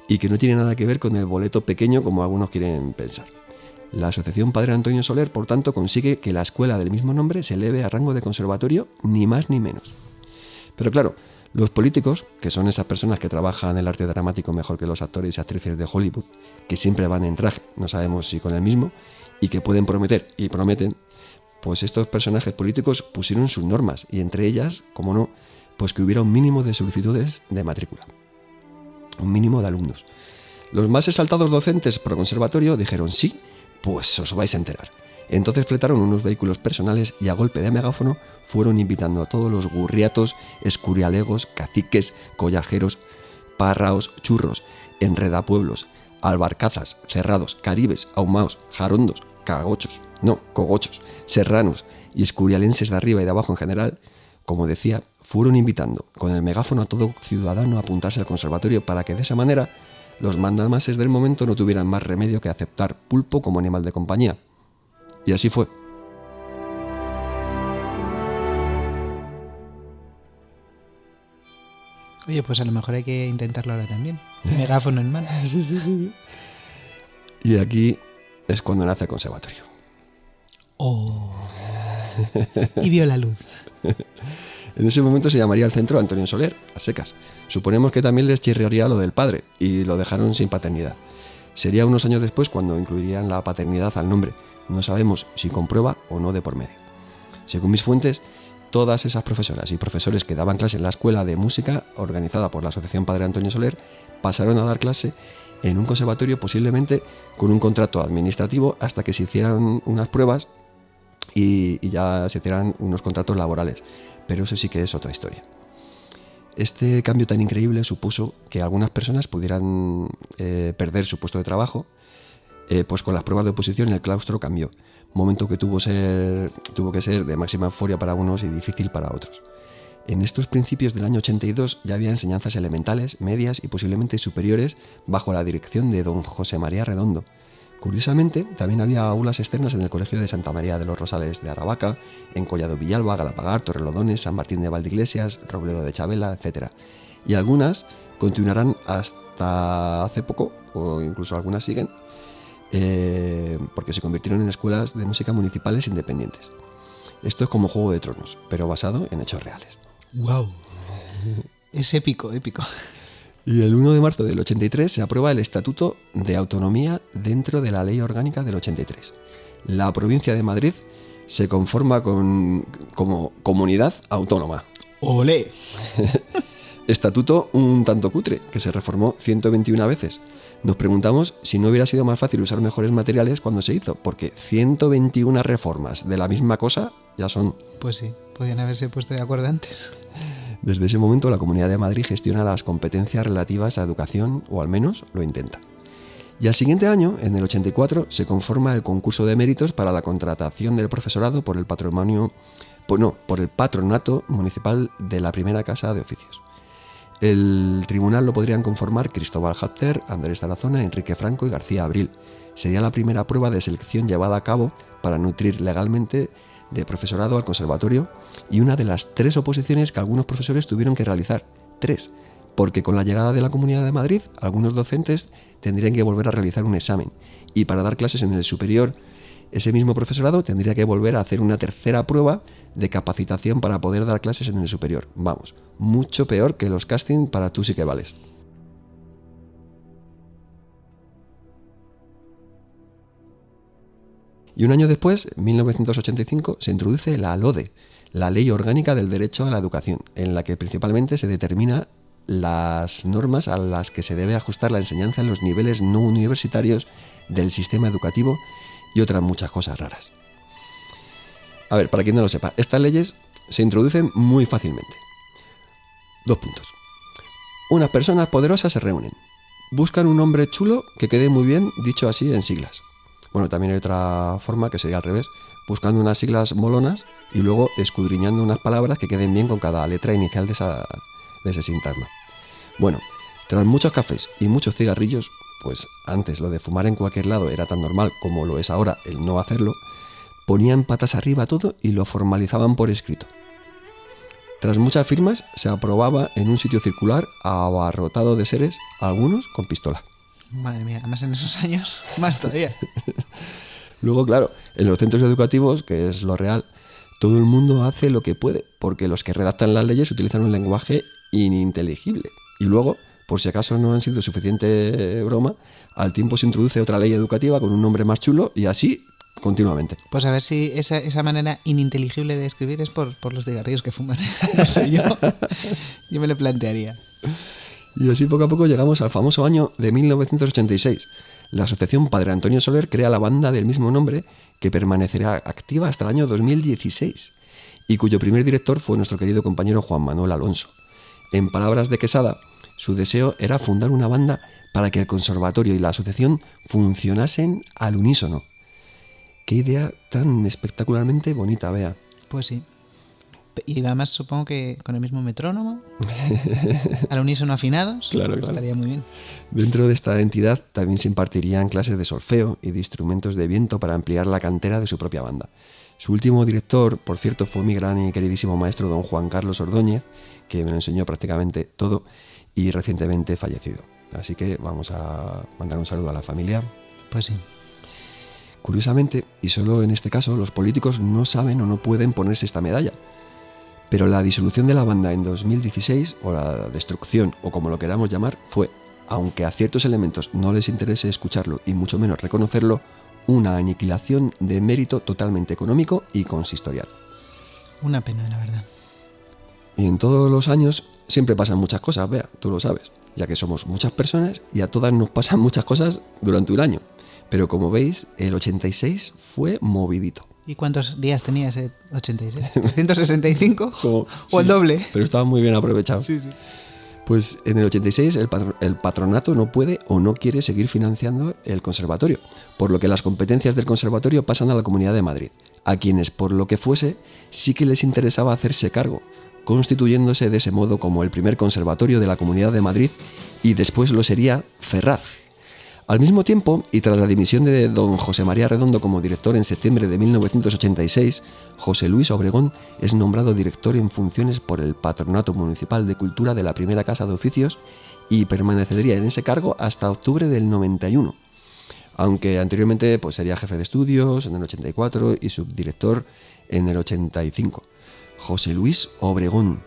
Y que no tiene nada que ver con el boleto pequeño como algunos quieren pensar. La Asociación Padre Antonio Soler, por tanto, consigue que la escuela del mismo nombre se eleve a rango de conservatorio, ni más ni menos. Pero claro, los políticos, que son esas personas que trabajan el arte dramático mejor que los actores y actrices de Hollywood, que siempre van en traje, no sabemos si con el mismo, y que pueden prometer y prometen, pues estos personajes políticos pusieron sus normas, y entre ellas, como no, pues que hubiera un mínimo de solicitudes de matrícula, un mínimo de alumnos. Los más exaltados docentes pro conservatorio dijeron sí, pues os vais a enterar. Entonces fletaron unos vehículos personales y a golpe de megáfono fueron invitando a todos los gurriatos, escurialegos, caciques, collajeros, párraos, churros, enredapueblos, albarcazas, cerrados, caribes, ahumaos, jarondos, cogochos, serranos y escurialenses de arriba y de abajo en general, como decía, fueron invitando con el megáfono a todo ciudadano a apuntarse al conservatorio para que de esa manera los mandamases del momento no tuvieran más remedio que aceptar pulpo como animal de compañía. Y así fue. Oye, pues a lo mejor hay que intentarlo ahora también. Megáfono en mano. Sí. Y aquí es cuando nace el conservatorio. Oh. Y vio la luz. En ese momento se llamaría el centro Antonio Soler, a secas. Suponemos que también les chirriaría lo del padre y lo dejaron sin paternidad. Sería unos años después cuando incluirían la paternidad al nombre. No sabemos si con prueba o no de por medio. Según mis fuentes, todas esas profesoras y profesores que daban clase en la escuela de música organizada por la Asociación Padre Antonio Soler pasaron a dar clase en un conservatorio posiblemente con un contrato administrativo hasta que se hicieran unas pruebas y ya se hicieran unos contratos laborales. Pero eso sí que es otra historia. Este cambio tan increíble supuso que algunas personas pudieran perder su puesto de trabajo, pues con las pruebas de oposición el claustro cambió, momento que tuvo que ser de máxima euforia para unos y difícil para otros. En estos principios del año 82 ya había enseñanzas elementales, medias y posiblemente superiores bajo la dirección de don José María Redondo. Curiosamente, también había aulas externas en el Colegio de Santa María de los Rosales de Aravaca, en Collado Villalba, Galapagar, Torrelodones, San Martín de Valdeiglesias, Robledo de Chabela, etc. Y algunas continuarán hasta hace poco, o incluso algunas siguen, porque se convirtieron en escuelas de música municipales independientes. Esto es como Juego de Tronos, pero basado en hechos reales. ¡Wow! Es épico, épico. Y el 1 de marzo del 83 se aprueba el Estatuto de Autonomía dentro de la Ley Orgánica del 83. La provincia de Madrid se conforma como comunidad autónoma. ¡Olé! Estatuto un tanto cutre, que se reformó 121 veces. Nos preguntamos si no hubiera sido más fácil usar mejores materiales cuando se hizo, porque 121 reformas de la misma cosa ya son... Pues sí, podían haberse puesto de acuerdo antes. Desde ese momento la Comunidad de Madrid gestiona las competencias relativas a educación, o al menos lo intenta. Y al siguiente año, en el 84, se conforma el concurso de méritos para la contratación del profesorado por el patronato municipal de la primera casa de oficios. El tribunal lo podrían conformar Cristóbal Hatter, Andrés Tarazona, Enrique Franco y García Abril. Sería la primera prueba de selección llevada a cabo para nutrir legalmente de profesorado al conservatorio y una de las 3 oposiciones que algunos profesores tuvieron que realizar. 3, porque con la llegada de la Comunidad de Madrid, algunos docentes tendrían que volver a realizar un examen y para dar clases en el superior, ese mismo profesorado tendría que volver a hacer una tercera prueba de capacitación para poder dar clases en el superior. Vamos, mucho peor que los casting para Tú sí que vales. Y un año después, en 1985, se introduce la LODE, la Ley Orgánica del Derecho a la Educación, en la que principalmente se determina las normas a las que se debe ajustar la enseñanza en los niveles no universitarios del sistema educativo y otras muchas cosas raras. A ver, para quien no lo sepa, estas leyes se introducen muy fácilmente. 2 puntos. Unas personas poderosas se reúnen, buscan un nombre chulo que quede muy bien dicho así en siglas. Bueno, también hay otra forma que sería al revés, buscando unas siglas molonas y luego escudriñando unas palabras que queden bien con cada letra inicial de ese sintagma. Bueno, tras muchos cafés y muchos cigarrillos, pues antes lo de fumar en cualquier lado era tan normal como lo es ahora el no hacerlo, ponían patas arriba todo y lo formalizaban por escrito. Tras muchas firmas se aprobaba en un sitio circular abarrotado de seres, algunos con pistola. Madre mía, además en esos años, más todavía. Luego, claro, en los centros educativos, que es lo real, todo el mundo hace lo que puede, porque los que redactan las leyes utilizan un lenguaje ininteligible. Y luego, por si acaso no han sido suficiente broma, al tiempo se introduce otra ley educativa con un nombre más chulo y así continuamente. Pues a ver si esa manera ininteligible de escribir es por los cigarrillos que fuman. No sé, yo me lo plantearía. Y así poco a poco llegamos al famoso año de 1986. La Asociación Padre Antonio Soler crea la banda del mismo nombre que permanecerá activa hasta el año 2016 y cuyo primer director fue nuestro querido compañero Juan Manuel Alonso. En palabras de Quesada, su deseo era fundar una banda para que el conservatorio y la asociación funcionasen al unísono. ¡Qué idea tan espectacularmente bonita, Bea! Pues sí. Y además supongo que con el mismo metrónomo, al unísono afinados, Claro. estaría muy bien. Dentro de esta entidad también se impartirían clases de solfeo y de instrumentos de viento para ampliar la cantera de su propia banda. Su último director, por cierto, fue mi gran y queridísimo maestro don Juan Carlos Ordóñez, que me lo enseñó prácticamente todo y recientemente fallecido. Así que vamos a mandar un saludo a la familia. Pues sí. Curiosamente, y solo en este caso, los políticos no saben o no pueden ponerse esta medalla. Pero la disolución de la banda en 2016, o la destrucción, o como lo queramos llamar, fue, aunque a ciertos elementos no les interese escucharlo y mucho menos reconocerlo, una aniquilación de mérito totalmente económico y consistorial. Una pena, la verdad. Y en todos los años siempre pasan muchas cosas, Bea, tú lo sabes, ya que somos muchas personas y a todas nos pasan muchas cosas durante un año. Pero como veis, el 86 fue movidito. ¿Y cuántos días tenía ese 86? ¿365? ¿O Sí, el doble? Pero estaba muy bien aprovechado. Sí, sí. Pues en el 86 el patronato no puede o no quiere seguir financiando el conservatorio, por lo que las competencias del conservatorio pasan a la Comunidad de Madrid, a quienes por lo que fuese sí que les interesaba hacerse cargo, constituyéndose de ese modo como el primer conservatorio de la Comunidad de Madrid y después lo sería Ferraz. Al mismo tiempo, y tras la dimisión de don José María Redondo como director en septiembre de 1986, José Luis Obregón es nombrado director en funciones por el Patronato Municipal de Cultura de la primera Casa de Oficios y permanecería en ese cargo hasta octubre del 91. Aunque anteriormente pues, sería jefe de estudios en el 84 y subdirector en el 85. José Luis Obregón,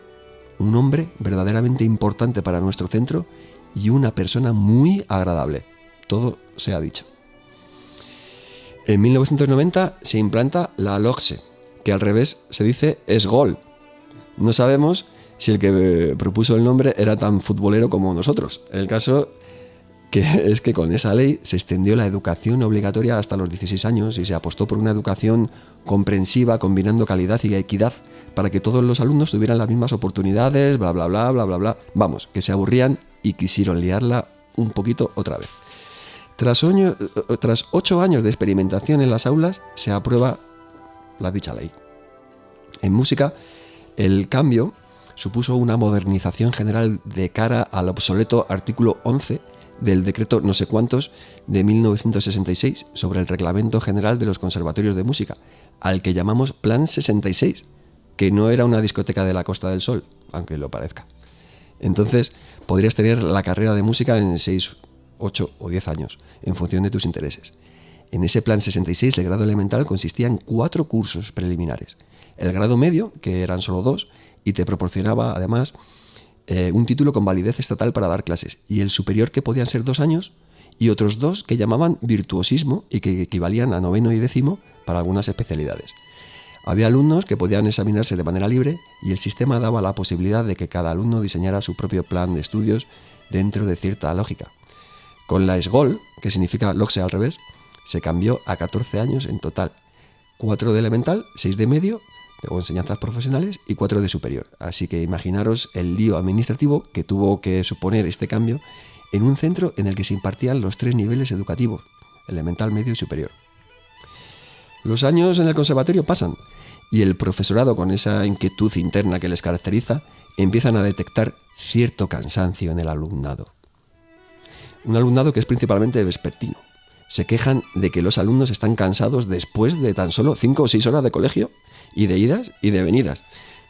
un hombre verdaderamente importante para nuestro centro y una persona muy agradable. Todo se ha dicho. En 1990 se implanta la LOGSE, que al revés se dice ESGOL. No sabemos si el que propuso el nombre era tan futbolero como nosotros. El caso es que con esa ley se extendió la educación obligatoria hasta los 16 años y se apostó por una educación comprensiva, combinando calidad y equidad para que todos los alumnos tuvieran las mismas oportunidades, bla, bla, bla, bla, bla, bla. Vamos, que se aburrían y quisieron liarla un poquito otra vez. Tras 8 años de experimentación en las aulas, se aprueba la dicha ley. En música, el cambio supuso una modernización general de cara al obsoleto artículo 11 del decreto no sé cuántos de 1966 sobre el Reglamento General de los Conservatorios de Música, al que llamamos Plan 66, que no era una discoteca de la Costa del Sol, aunque lo parezca. Entonces, podrías tener la carrera de música en 6, 8 o 10 años, en función de tus intereses. En ese plan 66, el grado elemental consistía en 4 cursos preliminares. El grado medio, que eran solo 2, y te proporcionaba además un título con validez estatal para dar clases, y el superior, que podían ser 2 años, y otros 2 que llamaban virtuosismo y que equivalían a 9º y 10º para algunas especialidades. Había alumnos que podían examinarse de manera libre y el sistema daba la posibilidad de que cada alumno diseñara su propio plan de estudios dentro de cierta lógica. Con la ESGOL, que significa LOGSE al revés, se cambió a 14 años en total. 4 de elemental, 6 de medio, o enseñanzas profesionales, y 4 de superior. Así que imaginaros el lío administrativo que tuvo que suponer este cambio en un centro en el que se impartían los 3 niveles educativos, elemental, medio y superior. Los años en el conservatorio pasan, y el profesorado, con esa inquietud interna que les caracteriza, empiezan a detectar cierto cansancio en el alumnado. Un alumnado que es principalmente vespertino. Se quejan de que los alumnos están cansados después de tan solo 5 o 6 horas de colegio, y de idas y de venidas.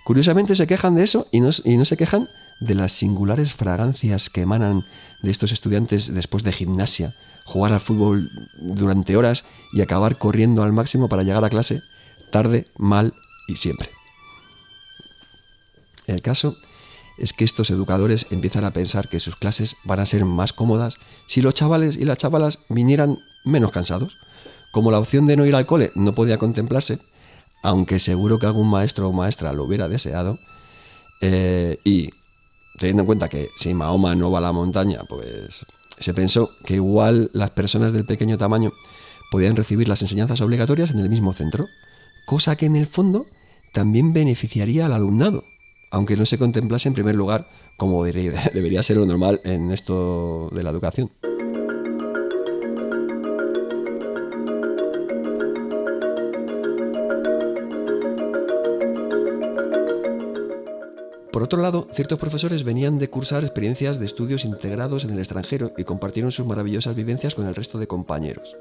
Curiosamente se quejan de eso y no se quejan de las singulares fragancias que emanan de estos estudiantes después de gimnasia, jugar al fútbol durante horas y acabar corriendo al máximo para llegar a clase, tarde, mal y siempre. El caso es que estos educadores empiezan a pensar que sus clases van a ser más cómodas si los chavales y las chavalas vinieran menos cansados. Como la opción de no ir al cole no podía contemplarse, aunque seguro que algún maestro o maestra lo hubiera deseado, y teniendo en cuenta que si Mahoma no va a la montaña, pues se pensó que igual las personas del pequeño tamaño podían recibir las enseñanzas obligatorias en el mismo centro, cosa que en el fondo también beneficiaría al alumnado, aunque no se contemplase en primer lugar como debería ser lo normal en esto de la educación. otro lado, ciertos profesores venían de cursar experiencias de estudios integrados en el extranjero y compartieron sus maravillosas vivencias con el resto de compañeros.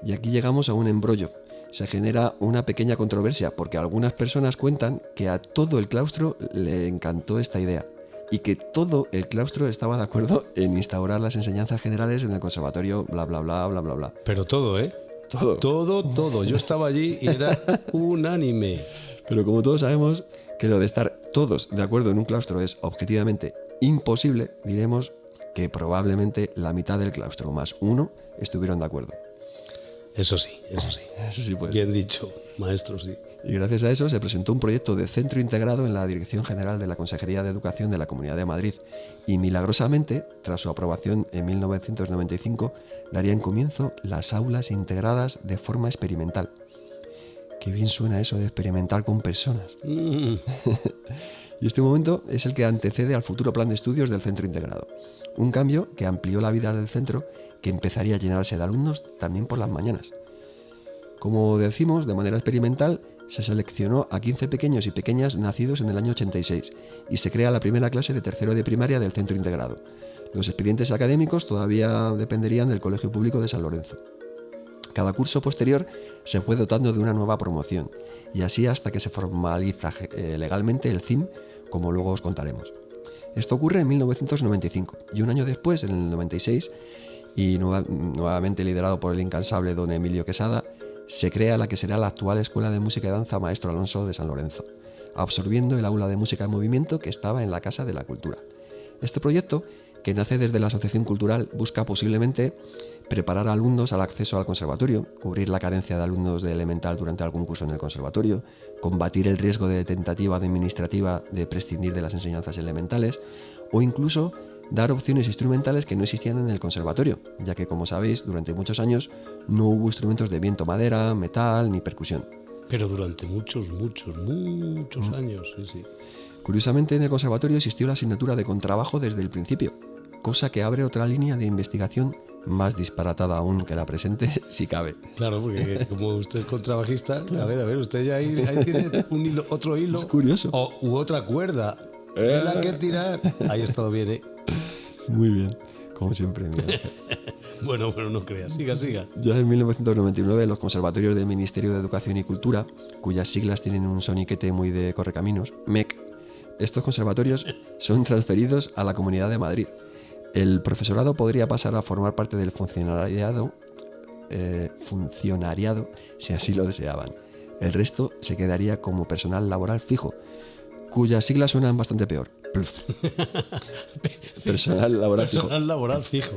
Y aquí llegamos a un embrollo. Se genera una pequeña controversia porque algunas personas cuentan que a todo el claustro le encantó esta idea y que todo el claustro estaba de acuerdo en instaurar las enseñanzas generales en el conservatorio, bla, bla, bla, bla, bla, bla. Pero todo, ¿eh? Todo. Todo. Yo estaba allí y era unánime. Pero como todos sabemos que lo de estar todos de acuerdo en un claustro es objetivamente imposible, diremos que probablemente la mitad del claustro más uno estuvieron de acuerdo. Eso sí. Eso sí, pues. Bien dicho, maestro, sí. Y gracias a eso se presentó un proyecto de centro integrado en la Dirección General de la Consejería de Educación de la Comunidad de Madrid y milagrosamente, tras su aprobación en 1995, darían comienzo las aulas integradas de forma experimental. Qué bien suena eso de experimentar con personas. Y este momento es el que antecede al futuro plan de estudios del centro integrado. Un cambio que amplió la vida del centro, que empezaría a llenarse de alumnos también por las mañanas. Como decimos, de manera experimental, se seleccionó a 15 pequeños y pequeñas nacidos en el año 86 y se crea la primera clase de tercero de primaria del centro integrado. Los expedientes académicos todavía dependerían del Colegio Público de San Lorenzo. Cada curso posterior se fue dotando de una nueva promoción y así hasta que se formaliza legalmente el CIM, como luego os contaremos. Esto ocurre en 1995 y un año después, en el 96, y nuevamente liderado por el incansable don Emilio Quesada, se crea la que será la actual Escuela de Música y Danza Maestro Alonso de San Lorenzo, absorbiendo el aula de música en movimiento que estaba en la Casa de la Cultura. Este proyecto, que nace desde la Asociación Cultural, busca posiblemente preparar a alumnos al acceso al conservatorio, cubrir la carencia de alumnos de elemental durante algún curso en el conservatorio, combatir el riesgo de tentativa administrativa de prescindir de las enseñanzas elementales o incluso dar opciones instrumentales que no existían en el conservatorio, ya que, como sabéis, durante muchos años no hubo instrumentos de viento, madera, metal ni percusión. Pero durante muchos años, sí. Curiosamente, en el conservatorio existió la asignatura de contrabajo desde el principio, cosa que abre otra línea de investigación más disparatada aún que la presente, si cabe. Claro, porque como usted es contrabajista, a ver, usted ya ahí tiene un hilo, otro hilo. Es curioso. U otra cuerda. Es la que tirar. Ahí ha estado bien, ¿eh? Muy bien, como siempre. Bueno, no creas. Siga. Ya en 1999, los conservatorios del Ministerio de Educación y Cultura, cuyas siglas tienen un soniquete muy de correcaminos, MEC, estos conservatorios son transferidos a la Comunidad de Madrid. El profesorado podría pasar a formar parte del funcionariado si así lo deseaban. El resto se quedaría como personal laboral fijo, cuyas siglas suenan bastante peor. Personal laboral fijo. Personal laboral fijo.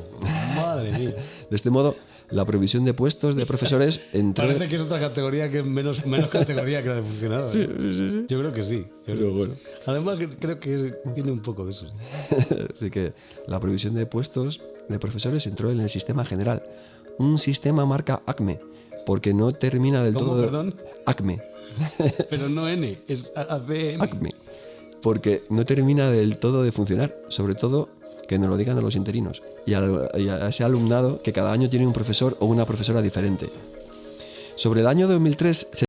Madre mía. De este modo, la provisión de puestos de profesores entró... Parece que es otra categoría que es menos categoría que la de funcionario. Sí. Yo creo que sí. Pero bueno. Además, creo que tiene un poco de eso. Así que la provisión de puestos de profesores entró en el sistema general. Un sistema marca ACME, porque no termina del todo... ¿Perdón? ACME. Pero no N, es ACM. ACME. Porque no termina del todo de funcionar, sobre todo que nos lo digan a los interinos y a ese alumnado que cada año tiene un profesor o una profesora diferente. Sobre el año 2003 se